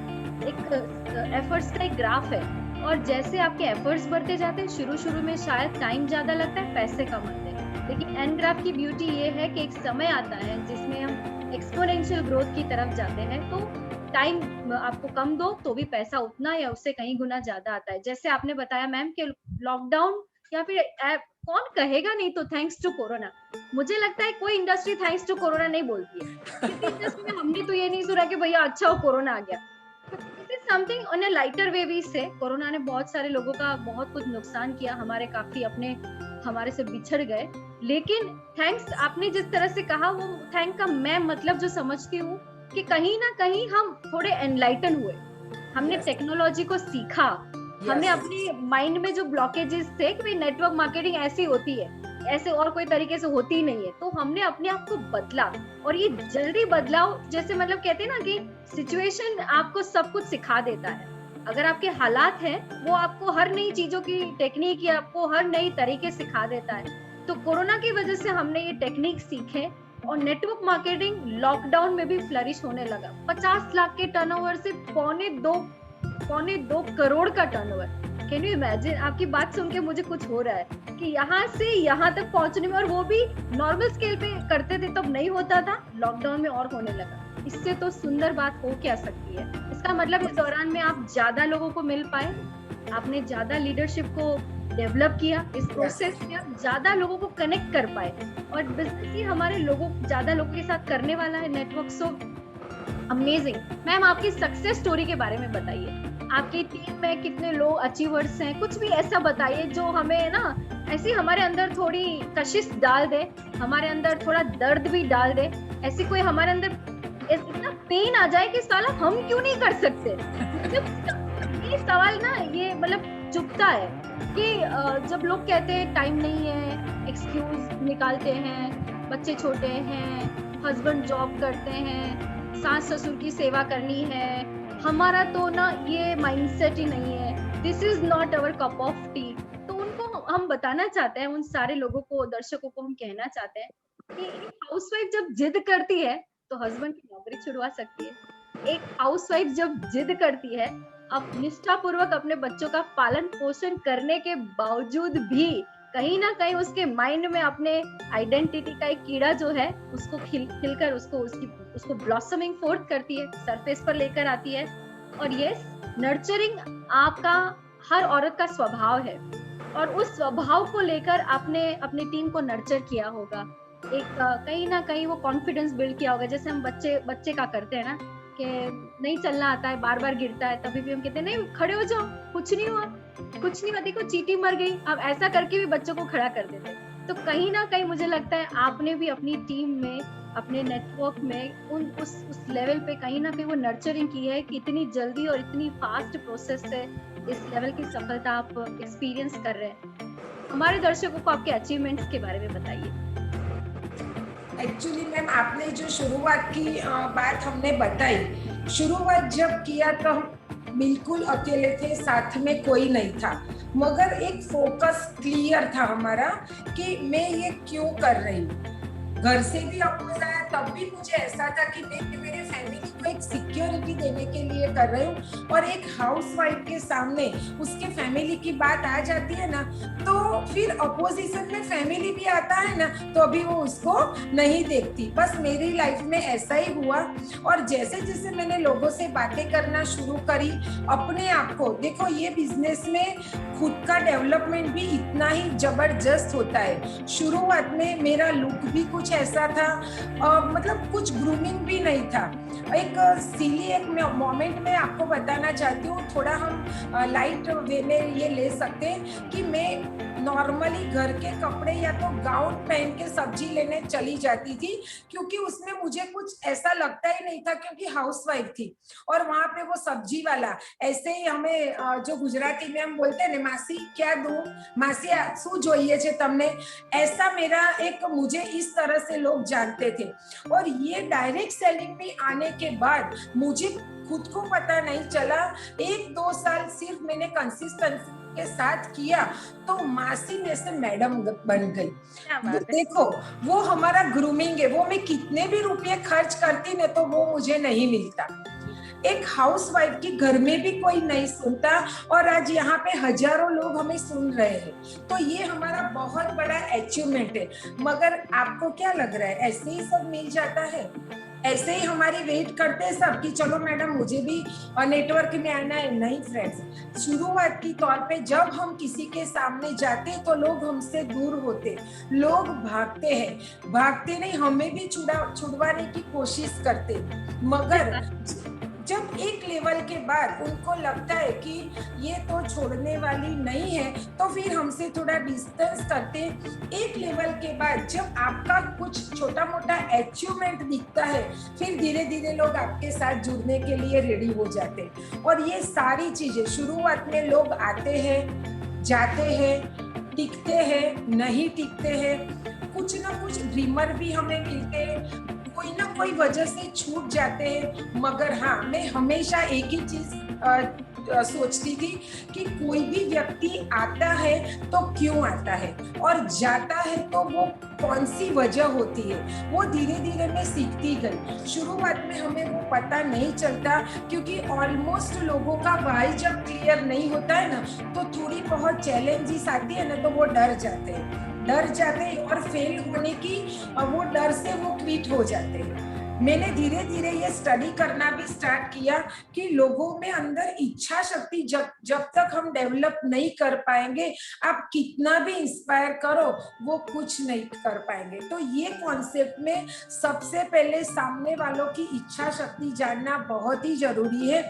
एक एफर्ट्स का एक ग्राफ है, और जैसे आपके एफर्ट्स बढ़ते जाते हैं, शुरू में शायद टाइम ज्यादा लगता है, पैसे कम आते हैं, लेकिन एन ग्राफ की ब्यूटी ये है कि एक समय आता है जिसमें हम एक्सपोनेंशियल ग्रोथ की तरफ जाते हैं, तो टाइम आपको कम दो तो भी पैसा उतना या उससे कहीं गुना ज्यादा आता है। जैसे आपने बताया मैम कि लॉकडाउन या फिर कौन कहेगा नहीं तो थैंक्स टू कोरोना। मुझे लगता है कोई इंडस्ट्री थैंक्स टू कोरोना नहीं बोलती है, किसी इंडस्ट्री में हमने तो ये नहीं सुना कि भैया अच्छा हो कोरोना आ गया। Something on a lighter way we say, corona ने बहुत सारे लोगों का बहुत कुछ नुकसान किया, हमारे काफी अपने हमारे से बिछड़ गए, लेकिन थैंक्स आपने जिस तरह से कहा, वो थैंक का मैं मतलब जो समझती हूँ कि कहीं ना कहीं हम थोड़े एनलाइटन हुए, हमने टेक्नोलॉजी को सीखा, हमने अपने माइंड में जो ब्लॉकेजेस थे कि नेटवर्क मार्केटिंग ऐसी होती है, ऐसे और कोई तरीके से होती ही नहीं है, तो हमने अपने आप को बदला। और ये जल्दी बदलाव, जैसे मतलब कहते हैं ना कि सिचुएशन आपको सब कुछ सिखा देता है। अगर आपके हालात हैं, वो आपको हर नई चीजों की टेक्निक या आपको हर नई तरीके सिखा देता है। तो कोरोना की वजह से हमने ये टेक्निक सीखे और नेटवर्क मार्केटिंग लॉकडाउन में भी फ्लरिश होने लगा। 50 लाख के टर्नओवर से पौने दो करोड़ का टर्नओवर। Can you imagine? आपकी बात सुन के मुझे कुछ हो रहा है कि यहाँ से यहाँ तक पहुंचने में, और वो भी नॉर्मल स्केल पे करते थे तब नहीं होता था, लॉकडाउन में और होने लगा। इससे तो सुंदर बात हो क्या सकती है? इसका मतलब इस दौरान में आप ज्यादा लोगों को मिल पाए, आपने ज्यादा लीडरशिप को डेवलप किया, इस प्रोसेस में आप ज्यादा लोगों को कनेक्ट कर पाए, और बिजनेस ही हमारे ज्यादा लोगों के साथ करने वाला है नेटवर्क। So amazing. मैम, आपकी सक्सेस स्टोरी के बारे में बताइए, आपकी टीम में कितने लोग अचीवर्स हैं, कुछ भी ऐसा बताइए जो हमें ना ऐसी हमारे अंदर थोड़ी कशिश डाल दे, हमारे अंदर थोड़ा दर्द भी डाल दे, ऐसी कोई हमारे अंदर इतना पेन आ जाए कि साला हम क्यों नहीं कर सकते। ये सवाल ना, ये मतलब चुभता है कि जब लोग कहते हैं टाइम नहीं है, एक्सक्यूज निकालते हैं, बच्चे छोटे हैं, हस्बैंड जॉब करते हैं, सास ससुर की सेवा करनी है, हमारा तो ना ये माइंडसेट ही नहीं है, this is not our cup of T. तो उनको हम बताना चाहते हैं, उन सारे लोगों को, दर्शकों को हम कहना चाहते हैं कि एक हाउसवाइफ जब जिद करती है तो हस्बैंड की नौकरी छुड़वा सकती है। एक हाउसवाइफ जब जिद करती है, अब निष्ठापूर्वक अपने बच्चों का पालन पोषण करने के बावजूद भी कहीं ना कहीं उसके माइंड में अपने आइडेंटिटी का एक कीड़ा जो है उसको खिलकर उसको ब्लॉसमिंग फोर्थ करती है, सरफेस पर लेकर आती है। और यस, नर्चरिंग आपका हर औरत का स्वभाव है, और उस स्वभाव को लेकर आपने अपनी टीम को नर्चर किया होगा, एक कहीं ना कहीं वो कॉन्फिडेंस बिल्ड किया होगा। जैसे हम बच्चे का करते हैं ना कि नहीं चलना आता है, बार बार गिरता है, तभी भी हम कहते हैं नहीं खड़े हो जाओ, कुछ नहीं हुआ, कुछ नहीं हुआ, देखो चींटी मर गई। अब ऐसा करके भी बच्चों को खड़ा कर देते हैं। तो कहीं ना कहीं मुझे लगता है आपने भी अपनी टीम में, अपने नेटवर्क में उस लेवल पे कहीं ना कहीं वो नर्चरिंग की है कि इतनी जल्दी और इतनी फास्ट प्रोसेस से इस लेवल की सफलता आप एक्सपीरियंस कर रहे हैं। हमारे दर्शकों को आपके अचीवमेंट्स के बारे में बताइए। एक्चुअली मैम आपने जो शुरुआत की बात हमने बताई, शुरुआत जब किया तो हम बिल्कुल अकेले थे, साथ में कोई नहीं था, मगर एक फोकस क्लियर था हमारा कि मैं ये क्यों कर रही हूँ। घर से भी अपोज आया, तब भी मुझे ऐसा था कि मैं मेरे फैमिली को एक सिक्योरिटी देने के लिए कर रही हूँ। और एक हाउसवाइफ के सामने उसके फैमिली की बात आ जाती है ना, तो फिर अपोजिशन में फैमिली भी आता है ना, तो अभी वो उसको नहीं देखती। बस मेरी लाइफ में ऐसा ही हुआ। और जैसे जैसे मैंने लोगों से बातें करना शुरू करी, अपने आप को देखो, ये बिजनेस में खुद का डेवलपमेंट भी इतना ही जबरदस्त होता है। शुरुआत में मेरा लुक भी कुछ ऐसा था, मतलब कुछ ग्रूमिंग भी नहीं था। एक सिली एक मोमेंट में आपको बताना चाहती हूँ, थोड़ा हम लाइट वे में ये ले सकते हैं कि मैं नॉर्मली घर के कपड़े या तो गाउन पहन के सब्जी लेने चली जाती थी, क्योंकि उसमें मुझे कुछ ऐसा लगता ही नहीं था, क्योंकि हाउसवाइफ थी। और वहां पे वो सब्जी वाला ऐसे ही हमें जो गुजराती में हम बोलते हैं मासी क्या दूं, मासी શું જોઈએ છે તમને, ऐसा मेरा एक, मुझे इस तरह से लोग जानते थे। और ये डायरेक्ट सेलिंग में आने के बाद मुझे खुद को पता नहीं चला, 1-2 साल सिर्फ मैंने कंसिस्टेंसी के साथ किया तो मासी में से मैडम बन गई। देखो वो हमारा ग्रूमिंग है, वो मैं कितने भी रुपए खर्च करती ना तो वो मुझे नहीं मिलता। एक हाउसवाइफ की घर में भी कोई नहीं सुनता, और आज यहाँ पे हजारों लोग हमें सुन रहे हैं, तो ये हमारा बहुत बड़ा अचीवमेंट है। मगर आपको क्या लग रहा है ऐसे ही सब मिल जाता है? ऐसे ही हमारी वेट करते हैं सब कि चलो मैडम मुझे भी नेटवर्क में आना है? नहीं फ्रेंड्स, शुरुआत की तौर पे जब हम किसी के सामने जाते तो लोग हमसे दूर होते, लोग भागते हैं, भागते नहीं, हमें भी छुड़वाने की कोशिश करते। मगर जब एक लेवल के बाद उनको लगता है कि ये तो छोड़ने वाली नहीं है, तो फिर हमसे थोड़ा डिस्टेंस करते। एक लेवल के बाद जब आपका कुछ छोटा मोटा अचीवमेंट दिखता है, फिर धीरे धीरे लोग आपके साथ जुड़ने के लिए रेडी हो जाते। और ये सारी चीजें शुरुआत में लोग आते हैं, जाते हैं, टिकते हैं, नहीं टिकते हैं, कुछ ना कुछ ड्रीमर भी हमें मिलते हैं, कोई ना कोई वजह से छूट जाते हैं। मगर हाँ, मैं हमेशा एक ही चीज सोचती थी कि कोई भी व्यक्ति आता है तो क्यों आता है, और जाता है तो वो कौन सी वजह होती है। वो धीरे धीरे मैं सीखती गई। शुरुआत में हमें वो पता नहीं चलता, क्योंकि ऑलमोस्ट लोगों का वाई जब क्लियर नहीं होता है ना, तो थोड़ी बहुत चैलेंजेस आती है ना, तो वो डर जाते हैं और फेल होने की वो डर से वो क्विट हो जाते हैं। मैंने धीरे धीरे ये स्टडी करना भी स्टार्ट किया कि लोगों में अंदर इच्छा शक्ति जब तक हम डेवलप नहीं कर पाएंगे, आप कितना भी इंस्पायर करो वो कुछ नहीं कर पाएंगे। तो ये कॉन्सेप्ट में सबसे पहले सामने वालों की इच्छा शक्ति जानना बहुत ही जरूरी है।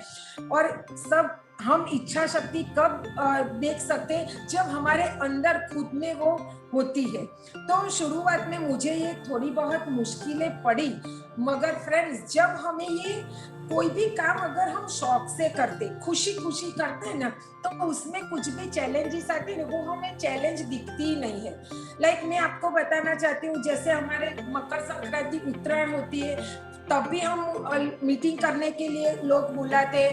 और सब हम इच्छा शक्ति कब देख सकते हैं? जब हमारे अंदर खुद में वो होती है। तो शुरुआत में मुझे ये थोड़ी बहुत मुश्किलें पड़ी, मगर फ्रेंड्स जब हमें ये कोई भी काम अगर हम शौक से करते, खुशी खुशी करते हैं ना, तो उसमें कुछ भी चैलेंजेस आते हैं, वो हमें चैलेंज दिखती ही नहीं है। लाइक मैं आपको बताना चाहती हूँ, जैसे हमारे मकर संक्रांति, उत्तरायण होती है, तब भी हम मीटिंग करने के लिए लोग बुलाते,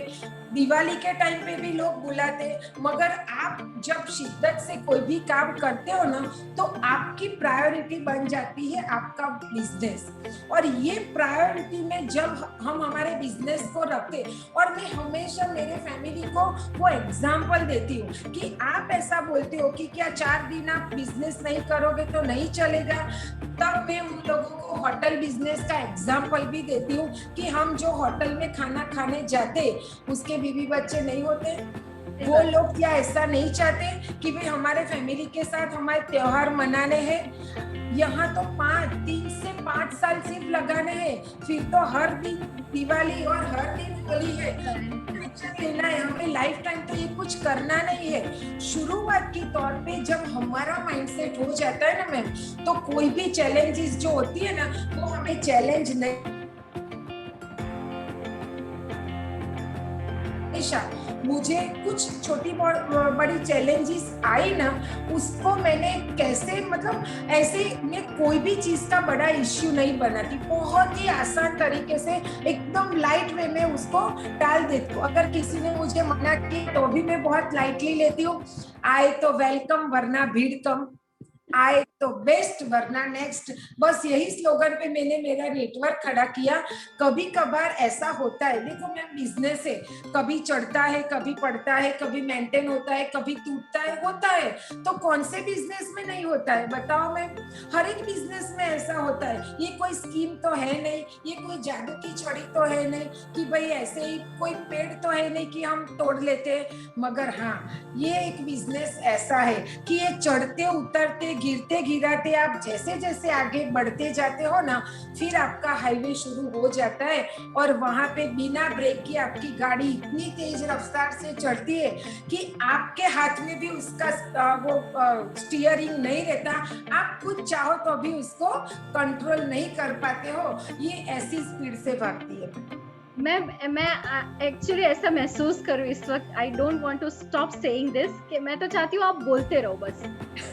दिवाली के टाइम पे भी लोग बुलाते। मगर आप जब शिद्दत से कोई भी काम करते हो ना, तो आपकी प्रायोरिटी बन जाती है आपका बिजनेस। और ये प्रायोरिटी में जब हम हमारे बिजनेस को रखते, और मैं हमेशा मेरे फैमिली को वो एग्जाम्पल देती हूँ कि आप ऐसा बोलते हो कि क्या 4 दिन आप बिजनेस नहीं करोगे तो नहीं चलेगा, तब मैं उन लोगों को होटल बिजनेस का एग्जाम्पल भी देती हूँ कि हम जो होटल में खाना खाने जाते, उसके बीवी बच्चे नहीं होते, वो लोग क्या ऐसा नहीं चाहते कि भाई हमारे फैमिली के साथ हमारे त्योहार मनाने हैं? यहाँ तो 3 से 5 साल सिर्फ लगाने हैं, फिर तो हर दिन दिवाली और हर दिन होली है। टेंशन लेना है हमें, लाइफ टाइम तो ये कुछ करना नहीं है। शुरुआत की तौर पे जब हमारा माइंडसेट हो जाता है ना मैम, तो कोई भी चैलेंजेस जो होती है ना, वो हमें चैलेंज नहीं। मुझे कुछ छोटी बड़ी चैलेंजेस आई ना, उसको मैंने कैसे, मतलब ऐसे मैं कोई भी चीज का बड़ा इश्यू नहीं बनाती, बहुत ही आसान तरीके से एकदम लाइट वे में उसको टाल देती हूँ। अगर किसी ने मुझे मना किया तो भी मैं बहुत लाइटली लेती हूँ। आए तो वेलकम, वरना भीड़ कम, आए तो बेस्ट वरना नेक्स्ट। बस यही स्लोगन पे मैंने मेरा नेटवर्क खड़ा किया। कभी कभार ऐसा होता है, देखो मैम बिजनेस है, कभी चढ़ता है, कभी पड़ता है, कभी मेंटेन होता है, कभी टूटता है, होता है। तो कौन से बिजनेस में नहीं होता है बताओ मैम? हर एक बिजनेस में ऐसा होता है। ये कोई स्कीम तो है नहीं, ये कोई जादू की छड़ी तो है नहीं कि भाई ऐसे ही कोई पेड़ तो है नहीं कि हम तोड़ लेते हैं। मगर हाँ, ये एक बिजनेस ऐसा है कि ये चढ़ते उतरते गिरते गिराते आप जैसे जैसे आगे बढ़ते जाते हो ना, फिर आपका हाईवे शुरू हो जाता है और वहां पे बिना ब्रेक की आपकी गाड़ी इतनी तेज रफ्तार से चढ़ती है कि आपके हाथ में भी उसका वो स्टीयरिंग नहीं रहता। आप खुद चाहो तो भी उसको कंट्रोल नहीं कर पाते हो, ये ऐसी स्पीड से भागती है। मैं एक्चुअली ऐसा महसूस करूँ इस वक्त। I don't want to stop saying this, कि मैं तो चाहती हूँ आप बोलते रहो बस।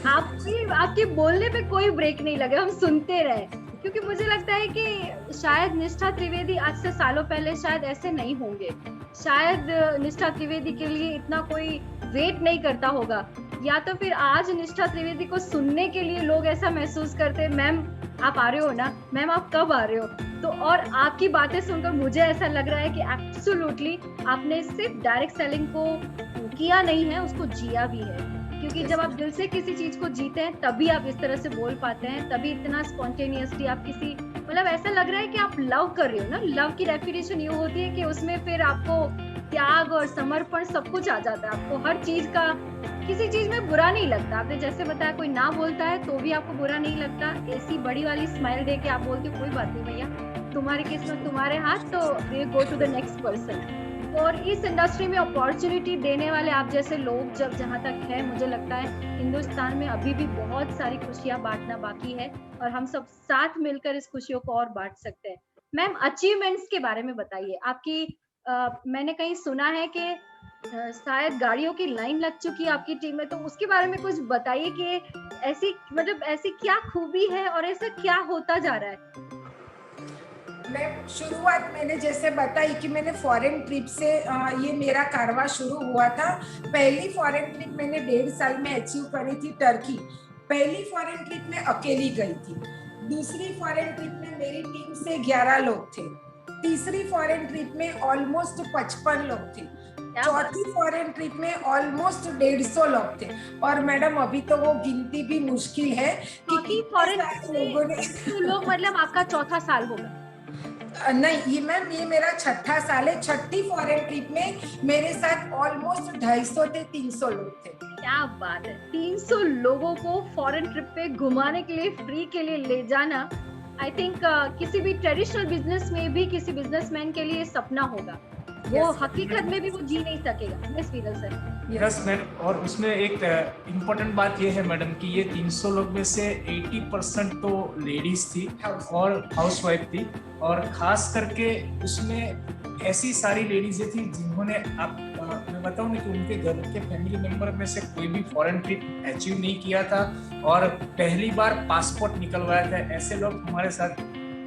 आपके बोलने पे कोई ब्रेक नहीं लगे, हम सुनते रहे। क्योंकि मुझे लगता है कि शायद निष्ठा त्रिवेदी आज से सालों पहले शायद ऐसे नहीं होंगे। शायद निष्ठा त्रिवेदी के लिए इतना कोई वेट नहीं करता होगा, या तो फिर आज निष्ठा त्रिवेदी को सुनने के लिए लोग ऐसा महसूस करते, मैम आप आ रहे हो ना, मैम आप कब आ रहे हो? तो और आपकी बातें सुनकर मुझे ऐसा लग रहा है कि एब्सोल्युटली आपने सिर्फ डायरेक्ट सेलिंग को किया नहीं है, उसको जिया भी है। क्योंकि जब आप दिल से किसी चीज को जीते हैं तभी आप इस तरह से बोल पाते हैं, तभी इतना स्पॉन्टेनियसली आप किसी, मतलब ऐसा लग रहा है कि आप लव कर रहे हो ना। लव की डेफिनेशन ये होती है कि उसमें फिर आपको त्याग और समर्पण सब कुछ आ जाता है। आपको हर चीज का, किसी चीज में बुरा नहीं लगता। आपने जैसे बताया, कोई ना बोलता है तो भी आपको बुरा नहीं लगता। ऐसी बड़ी वाली स्माइल दे के आप बोलते हो कोई बात नहीं भैया, तुम्हारी किस्मत तुम्हारे हाथ, तो we go to the next person. और इस इंडस्ट्री में अपॉर्चुनिटी देने वाले आप जैसे लोग जब जहाँ तक है, मुझे लगता है हिंदुस्तान में अभी भी बहुत सारी खुशियां बांटना बाकी है और हम सब साथ मिलकर इस खुशियों को और बांट सकते हैं। मैम अचीवमेंट्स के बारे में बताइए आपकी। मैंने कहीं सुना है कि शायद गाड़ियों की लाइन लग चुकी है आपकी टीम में, तो उसके बारे में कुछ बताइए कि ऐसी, मतलब ऐसी क्या खूबी है और ऐसा क्या होता जा रहा है? मैं शुरुआत मैंने जैसे बताई कि मैंने फॉरेन ट्रिप से ये मेरा कारवा शुरू हुआ था। पहली फॉरेन ट्रिप मैंने 1.5 साल में अचीव करी थी टर्की। पहली फॉरेन ट्रिप में अकेली गई थी। दूसरी फॉरेन ट्रिप में मेरी टीम से 11 लोग थे। तीसरी फॉरेन ट्रिप में ऑलमोस्ट 55 लोग थे। चौथी फॉरेन ट्रिप में ऑलमोस्ट 150 लोग थे। और मैडम अभी तो वो गिनती भी मुश्किल है कि फॉरेन लोगों ने तो लोग, मतलब आपका चौथा साल होगा? नहीं, ये मैम ये मेरा छठा साल है। छठी फॉरेन ट्रिप में मेरे साथ ऑलमोस्ट 250 से 300 लोग थे। क्या बात है, 300 लोगों को फॉरेन ट्रिप पे घुमाने के लिए, फ्री के लिए ले जाना, आई थिंक किसी भी ट्रेडिशनल बिजनेस में भी किसी बिजनेसमैन के लिए सपना होगा। वो हकीकत में भी वो जी नहीं सकेगा। मिस वीरल सर। यस मैम, और उसमें एक इम्पोर्टेंट बात ये है मैडम कि ये 300 लोग में से 80% तो लेडीज थी और हाउसवाइफ थी। और खास करके उसमें ऐसी सारी लेडीज थी जिन्होंने, आप मैं बताऊँ ना कि उनके घर के फैमिली मेंबर में से कोई भी फॉरेन ट्रिप अचीव नहीं किया था और पहली बार पासपोर्ट निकलवाया था। ऐसे लोग हमारे साथ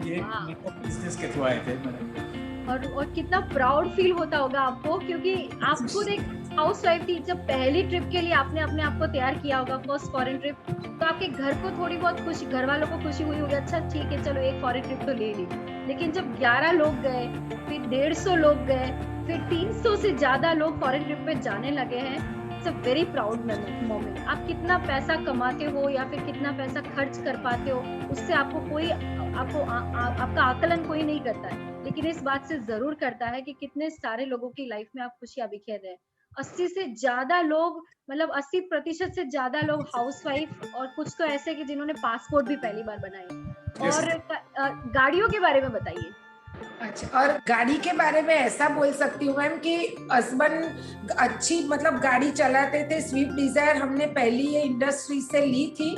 ये बिजनेस के थ्रू आए थे मैडम। और कितना प्राउड फील होता होगा आपको, क्योंकि आप खुद एक हाउसवाइफ थी। जब पहली ट्रिप के लिए आपने अपने आप को तैयार किया होगा, फर्स्ट फॉरेन ट्रिप, तो आपके घर को थोड़ी बहुत खुशी, घर वालों को खुशी हुई होगी, अच्छा ठीक है चलो एक फॉरेन ट्रिप तो ले ली। लेकिन जब 11 लोग गए, फिर 150 लोग गए, फिर 300 से ज्यादा लोग फॉरेन ट्रिप पे जाने लगे हैं, it's a very proud moment. आप कितना पैसा कमाते हो या फिर कितना पैसा खर्च कर पाते हो, उससे आपको कोई, आपका आकलन कोई नहीं करता है, लेकिन इस बात से जरूर करता है कि कितने सारे लोगों की लाइफ में आप खुशियां बिखेर रहे हैं। 80 से ज्यादा लोग, मतलब 80% से ज्यादा लोग हाउसवाइफ, और कुछ तो ऐसे कि जिन्होंने पासपोर्ट भी पहली बार बनाए। Yes. और गाड़ियों के बारे में बताइए। अच्छा, और गाड़ी के बारे में ऐसा बोल सकती हूँ मैम कि हस्बैंड अच्छी मतलब गाड़ी चलाते थे। स्विफ्ट डिजायर हमने पहली ये इंडस्ट्री से ली थी,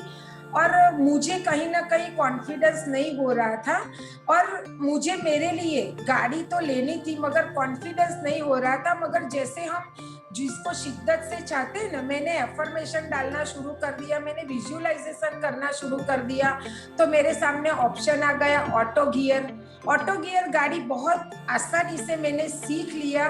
और मुझे कहीं ना कहीं कॉन्फिडेंस नहीं हो रहा था, और मुझे मेरे लिए गाड़ी तो लेनी थी मगर कॉन्फिडेंस नहीं हो रहा था। मगर जैसे हम जिसको शिद्दत से चाहते हैं ना, मैंने एफर्मेशन डालना शुरू कर दिया, मैंने विजुअलाइजेशन करना शुरू कर दिया, तो मेरे सामने ऑप्शन आ गया ऑटो गियर। ऑटो गियर गाड़ी बहुत आसानी से मैंने सीख लिया,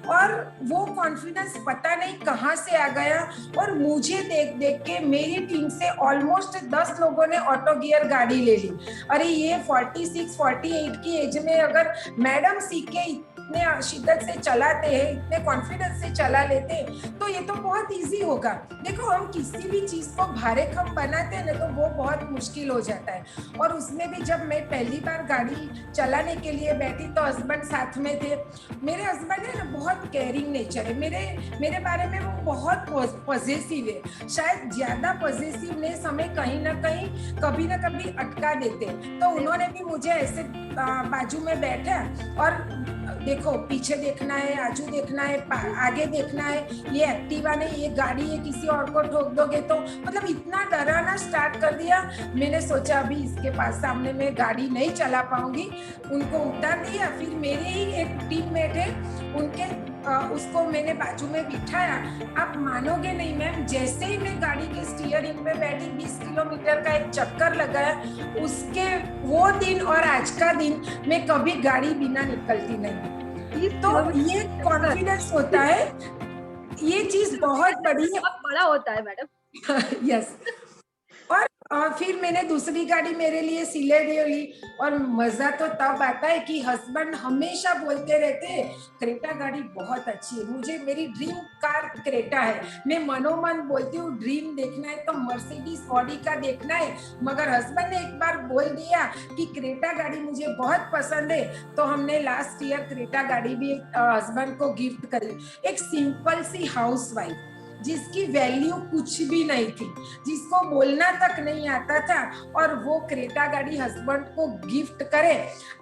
और वो कॉन्फिडेंस पता नहीं कहाँ से आ गया। और मुझे देख देख के मेरी टीम से ऑलमोस्ट 10 लोगों ने ऑटो गियर गाड़ी ले ली। अरे ये 46-48 की एज में अगर मैडम सीख के इतने शिद्दत से चलाते हैं, इतने कॉन्फिडेंस से चला लेते हैं, तो ये तो बहुत इजी होगा। देखो, हम किसी भी चीज को भारे खम बनाते हैं ना, तो वो बहुत मुश्किल हो जाता है। और उसमें भी जब मैं पहली बार गाड़ी चलाने के लिए बैठी तो हस्बैंड साथ में थे। मेरे हस्बैंड है ना बहुत केयरिंग नेचर है, मेरे बारे में वो बहुत पॉजिटिव है। शायद ज्यादा पॉजिटिवनेस हमें कहीं ना कहीं कभी ना कभी अटका देते, तो उन्होंने भी मुझे ऐसे बाजू में बैठा और देखो, पीछे देखना है, आजू देखना है, आगे देखना है, ये एक्टिवा नहीं, ये गाड़ी है, किसी और को ठोक दोगे तो, मतलब इतना डराना स्टार्ट कर दिया। मैंने सोचा अभी इसके पास सामने में गाड़ी नहीं चला पाऊंगी, उनको उतार दिया। फिर मेरे ही एक टीममेट है, उनके उसको मैंने बाजू में बिठाया। आप मानोगे नहीं मैम, जैसे ही मैं गाड़ी के स्टीयरिंग पे बैठी, 20 किलोमीटर का एक चक्कर लगाया, उसके वो दिन और आज का दिन मैं कभी गाड़ी बिना निकलती नहीं। तो ये कॉन्फिडेंस होता है, ये चीज बहुत बड़ी है, बहुत बड़ा होता है मैडम। यस। और फिर मैंने दूसरी गाड़ी मेरे लिए सिलेरियो ली, और मजा तो तब आता है कि हस्बैंड हमेशा बोलते रहते हैं क्रेटा गाड़ी बहुत अच्छी है। मुझे मेरी ड्रीम कार क्रेटा है। मैं मनोमन बोलती हूँ ड्रीम देखना है तो मर्सिडीज ऑडी का देखना है, मगर हस्बैंड ने एक बार बोल दिया कि क्रेटा गाड़ी मुझे बहुत पसंद है, तो हमने लास्ट ईयर क्रेटा गाड़ी भी हस्बैंड को गिफ्ट करी। एक सिंपल सी हाउसवाइफ जिसकी वैल्यू कुछ भी नहीं थी, जिसको बोलना तक नहीं आता था, और वो क्रेटा गाड़ी हस्बैंड को गिफ्ट करे।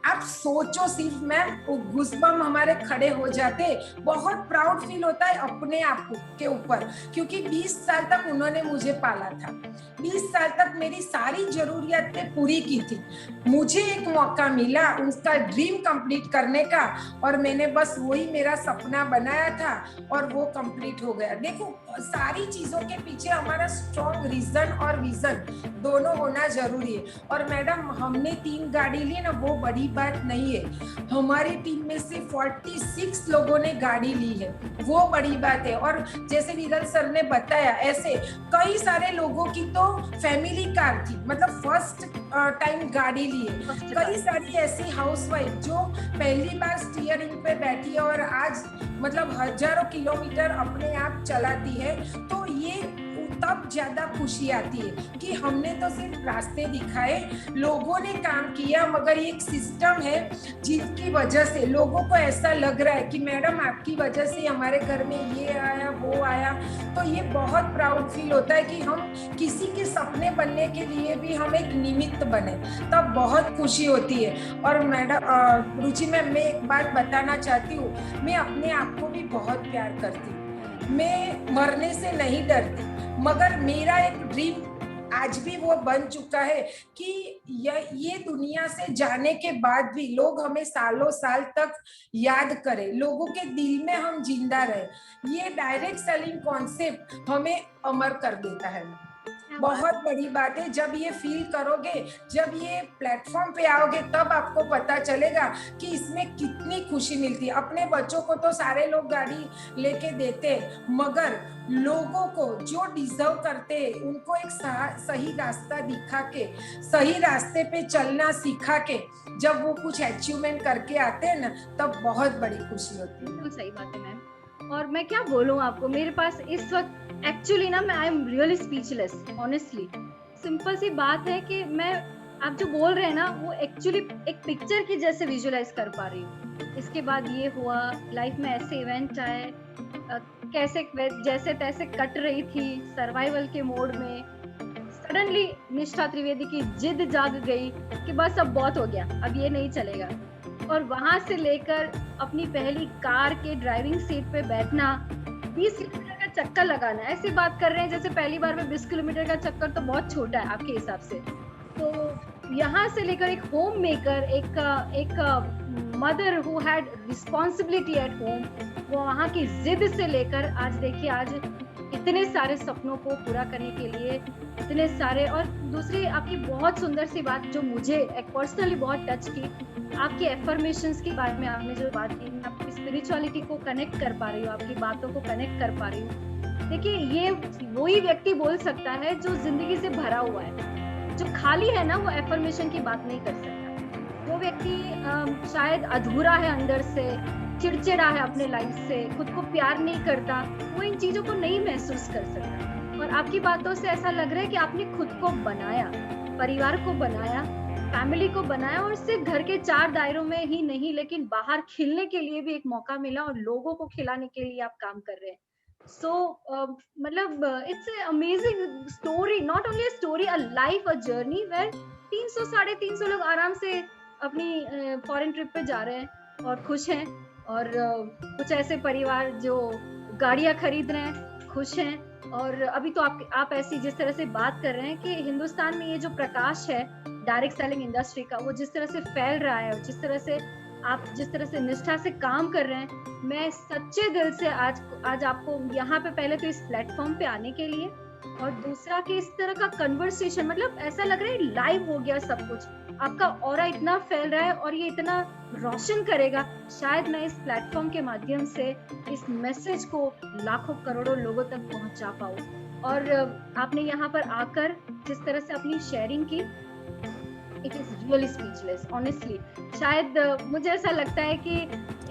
आप सोचो सिर्फ मैम, वो गुस्बम हमारे खड़े हो जाते। बहुत प्राउड फील होता है अपने आप के ऊपर, क्योंकि 20 साल तक उन्होंने मुझे पाला था, 20 साल तक मेरी सारी जरूरियातें पूरी की थी। मुझे एक मौका मिला उसका ड्रीम कंप्लीट करने का, और मैंने बस वही मेरा सपना बनाया था, और वो कंप्लीट हो गया। देखो, सारी चीजों के पीछे हमारा स्ट्रॉन्ग रीजन और विजन दोनों होना जरूरी है। और मैडम, हमने 3 गाड़ी ली ना, वो बड़ी बात नहीं है। हमारी टीम में से 46 लोगों ने गाड़ी ली है, वो बड़ी बात है। और जैसे विरल सर ने बताया, ऐसे कई सारे लोगों की तो फैमिली कार थी, मतलब फर्स्ट टाइम गाड़ी ली है। कई सारी ऐसी हाउसवाइफ जो पहली बार स्टीयरिंग पे बैठी है और आज मतलब हजारों किलोमीटर अपने आप चलाती है, तो ये तब ज्यादा खुशी आती है कि हमने तो सिर्फ रास्ते दिखाए, लोगों ने काम किया, मगर एक सिस्टम है जिसकी वजह से लोगों को ऐसा लग रहा है कि मैडम आपकी वजह से हमारे घर में ये आया वो आया। तो ये बहुत प्राउड फील होता है कि हम किसी के सपने बनने के लिए भी हम एक निमित्त बने, तब बहुत खुशी होती है। और मैडम रुचि मैम, मैं एक बात बताना चाहती हूँ, मैं अपने आप को भी बहुत प्यार करती हूँ, मैं मरने से नहीं डरती, मगर मेरा एक ड्रीम आज भी वो बन चुका है कि ये दुनिया से जाने के बाद भी लोग हमें सालों साल तक याद करें, लोगों के दिल में हम जिंदा रहे। ये डायरेक्ट सेलिंग कॉन्सेप्ट हमें अमर कर देता है। बहुत बड़ी बात है। जब ये फील करोगे, जब ये प्लेटफॉर्म पे आओगे, तब आपको पता चलेगा कि इसमें कितनी खुशी मिलती है। अपने बच्चों को तो सारे लोग गाड़ी लेके देते, मगर लोगों को जो डिजर्व करते हैं उनको एक सही रास्ता दिखा के, सही रास्ते पे चलना सिखा के जब वो कुछ अचीवमेंट करके आते हैं ना, तब बहुत बड़ी खुशी होती है। बिल्कुल सही बात है मैम। और मैं क्या बोलूं आपको, मेरे पास इस वक्त एक्चुअली ना, मैं I am really speechless honestly. Simple सी बात है कि मैं, आप जो बोल रहे हैं ना, वो एक्चुअली एक पिक्चर की जैसे विजुअलाइज कर पा रही हूँ। इसके बाद ये हुआ, लाइफ में ऐसे इवेंट आए, कैसे जैसे तैसे कट रही थी सर्वाइवल के मोड में, सडनली निष्ठा त्रिवेदी की जिद जाग गई कि बस अब बहुत हो गया, अब ये नहीं चलेगा। और वहां से लेकर अपनी पहली कार के ड्राइविंग सीट पे बैठना, 20 किलोमीटर का चक्कर लगाना, ऐसी बात कर रहे हैं जैसे पहली बार में 20 किलोमीटर का चक्कर तो बहुत छोटा है आपके हिसाब से। तो यहाँ से लेकर एक होम मेकर, एक mother who had responsibility at home, वो वहाँ की जिद से लेकर आज देखिए, आज इतने सारे सपनों को पूरा करने के लिए इतने सारे। और दूसरी आपकी बहुत सुंदर सी बात जो मुझे पर्सनली बहुत टच की, आपकी एफर्मेशंस के बारे में आपने जो बात की, मैं आपकी स्पिरिचुअलिटी को कनेक्ट कर पा रही हूँ, आपकी बातों को कनेक्ट कर पा रही हूँ। देखिए, ये वही व्यक्ति बोल सकता है जो जिंदगी से भरा हुआ है। जो खाली है ना, वो एफर्मेशन की बात नहीं कर सकता। जो व्यक्ति शायद अधूरा है अंदर से, चिड़चिड़ा है अपने लाइफ से, खुद को प्यार नहीं करता, वो इन चीजों को नहीं महसूस कर सकता। और आपकी बातों से ऐसा लग रहा है कि आपने खुद को बनाया, परिवार को बनाया, फैमिली को बनाया, और सिर्फ घर के 4 दायरों में ही नहीं, लेकिन बाहर खिलने के लिए भी एक मौका मिला और लोगों को खिलाने के लिए आप काम कर रहे हैं। सो मतलब it's a amazing story, not only a story, a life, a journey where 300-350 लोग आराम से अपनी फॉरेन ट्रिप पे जा रहे हैं और खुश हैं। और कुछ ऐसे परिवार जो गाड़ियां खरीद रहे हैं, खुश हैं। और अभी तो आप ऐसी जिस तरह से बात कर रहे हैं कि हिंदुस्तान में ये जो प्रकाश है डायरेक्ट सेलिंग इंडस्ट्री का, वो जिस तरह से फैल रहा है, और जिस तरह से निष्ठा से काम कर रहे हैं, मैं सच्चे दिल से आज आपको यहाँ पे, पहले तो इस प्लेटफॉर्म पे आने के लिए, और दूसरा कि इस तरह का कन्वर्सेशन, मतलब ऐसा लग रहा है लाइव हो गया सब कुछ। आपका ऑरा इतना फैल रहा है और ये इतना रोशन करेगा। शायद मैं इस प्लेटफॉर्म के माध्यम से इस मैसेज को लाखों करोड़ों लोगों तक पहुंचा पाऊं। और आपने यहाँ पर आकर जिस तरह से अपनी शेयरिंग की, it is really speechless honestly. शायद मुझे ऐसा लगता है कि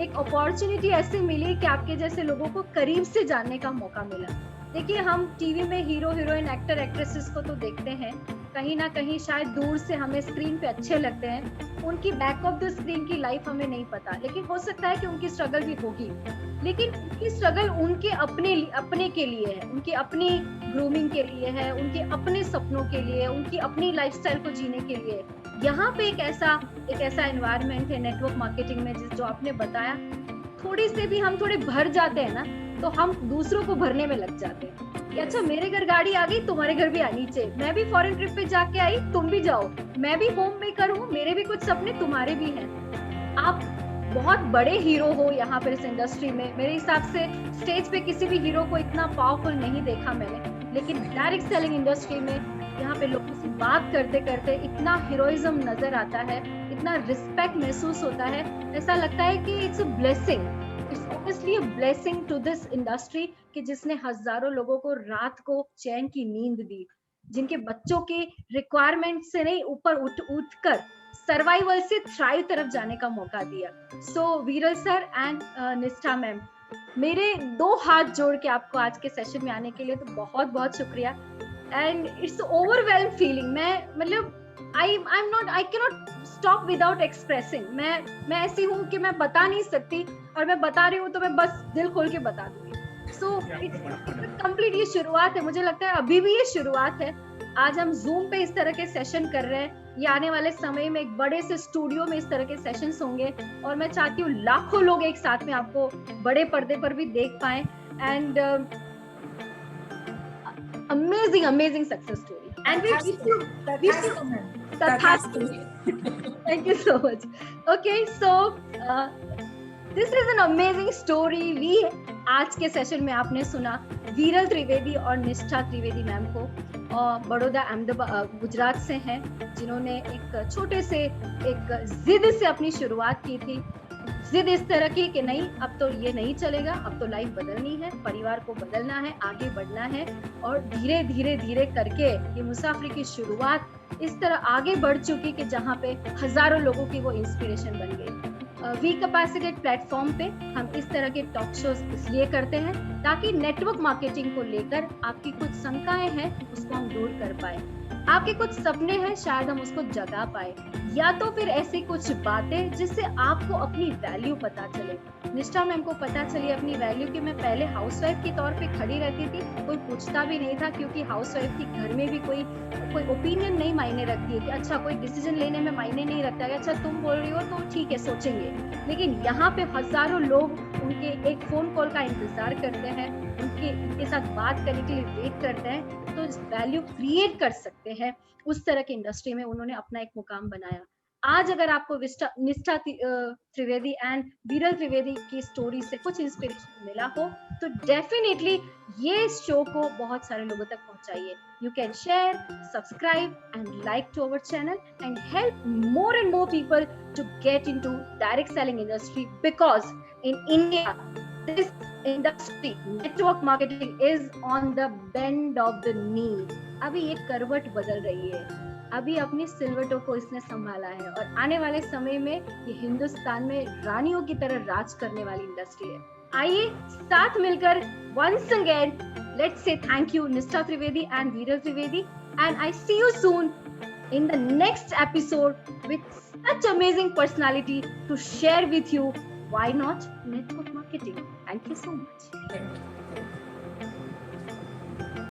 एक अपॉर्चुनिटी ऐसी मिली कि आपके जैसे लोगों को करीब से जानने का मौका मिला। देखिए, हम टीवी में हीरो हीरोइन, एक्टर एक्ट्रेसेस को तो देखते हैं, कहीं ना कहीं शायद दूर से हमें स्क्रीन पे अच्छे लगते हैं, उनकी बैक ऑफ द स्क्रीन की लाइफ हमें नहीं पता, लेकिन हो सकता है कि उनकी स्ट्रगल भी होगी, लेकिन उनकी स्ट्रगल उनके अपने के लिए है, उनकी अपनी ग्रूमिंग के लिए है, उनके अपने सपनों के लिए, उनकी अपनी लाइफस्टाइल को जीने के लिए। यहाँ पे एक ऐसा एनवायरनमेंट है नेटवर्क मार्केटिंग में, जो आपने बताया, थोड़ी से भी हम थोड़े भर जाते हैं ना, तो हम दूसरों को भरने में लग जाते हैं कि अच्छा मेरे घर गाड़ी आ गई, तुम्हारे घर भी आनी चाहिए, मैं भी फॉरेन ट्रिप पे जाके आई, तुम भी जाओ, मैं भी होम मेकर हूँ, मेरे भी कुछ सपने, तुम्हारे भी हैं। आप बहुत बड़े हीरो हो यहाँ पर इस इंडस्ट्री में। मेरे हिसाब से स्टेज पे किसी भी हीरो को इतना पावरफुल नहीं देखा मैंने, लेकिन डायरेक्ट सेलिंग इंडस्ट्री में यहाँ पे लोगों से बात करते करते इतना हीरोइज्म नजर आता है, इतना रिस्पेक्ट महसूस होता है, ऐसा लगता है कि it's a blessing, it's obviously a blessing to this industry कि जिसने हजारों लोगों को रात को चैन की नींद दी, जिनके बच्चों के रिक्वायरमेंट से नहीं ऊपर उठ कर सर्वाइवल से थ्राइव तरफ जाने का मौका दिया। सो वीरल सर एंड निष्ठा मैम, मेरे 2 हाथ जोड़ के आपको आज के सेशन में आने के लिए तो बहुत बहुत शुक्रिया। एंड इट्स ओवरवेल्म फीलिंग, मैं मतलब I cannot stop without expressing. मैं ऐसी हूँ कि मैं बता नहीं सकती, और मैं बता रही हूँ तो मैं बस दिल खोल के बता दूंगी। सो इट्स कंप्लीट, ये शुरुआत है, मुझे लगता है अभी भी ये शुरुआत है। आज हम जूम पे इस तरह के सेशन कर रहे हैं, ये आने वाले समय में एक बड़े से स्टूडियो में इस तरह के सेशंस होंगे, और मैं चाहती हूँ लाखों लोग एक साथ में आपको बड़े पर्दे पर भी देख पाएं। And amazing success story, and we wish you thank you so much. Okay, so this is an amazing story. we आज के सेशन में आपने सुना वीरल त्रिवेदी और निष्ठा त्रिवेदी मैम को, बड़ौदा अहमदाबाद गुजरात से हैं, जिन्होंने एक छोटे से एक जिद से अपनी शुरुआत की थी। जिद इस तरह की कि नहीं, अब तो ये नहीं चलेगा, अब तो लाइफ बदलनी है, परिवार को बदलना है, आगे बढ़ना है, और धीरे धीरे करके ये मुसाफरी की शुरुआत इस तरह आगे बढ़ चुकी कि जहाँ पे हजारों लोगों की वो इंस्पिरेशन बन गई। वी कैपेसिटेड प्लेटफॉर्म पे हम इस तरह के टॉक शोज इसलिए करते हैं ताकि नेटवर्क मार्केटिंग को लेकर आपकी कुछ शंकाएं हैं उसको हम दूर कर पाए, आपके कुछ सपने हैं शायद हम उसको जगा पाए, या तो फिर ऐसी कुछ बातें जिससे आपको अपनी वैल्यू पता चले। निष्ठा मैम को पता चली अपनी वैल्यू कि मैं पहले हाउसवाइफ के तौर पे खड़ी रहती थी, कोई पूछता भी नहीं था, क्योंकि हाउसवाइफ की घर में भी कोई ओपिनियन नहीं मायने रखती है कि अच्छा कोई डिसीजन लेने में मायने नहीं रखता है, अच्छा तुम बोल रही हो तो ठीक है सोचेंगे। लेकिन यहाँ पे हजारों लोग उनके एक फोन कॉल का इंतजार करते हैं, उनके साथ बात करने के लिए वेट करते हैं, तो वैल्यू क्रिएट कर सकते हैं। उस तरह की इंडस्ट्री में उन्होंने अपना एक मुकाम बनाया। आज अगर आपको निष्ठा त्रिवेदी एंड विरल त्रिवेदी की स्टोरी से कुछ इंस्पिरेशन मिला हो तो डेफिनेटली ये शो को बहुत सारे लोगों तक पहुंचाइए। You can share, subscribe and like to our channel and help more and more people to get into direct selling industry, because in India this industry network marketing is on the bend of the knee. अभी ये करवट बदल रही है, अभी अपनी सिलवटों को इसने संभाला है और आने वाले समय में ये हिंदुस्तान में रानियों की तरह राज करने वाली इंडस्ट्री है। आइए साथ मिलकर once again let's say thank you Nishtha Trivedi and Viral Trivedi, and I see you soon in the next episode with such amazing personality to share with you why not network marketing. Thank you so much. Thank you.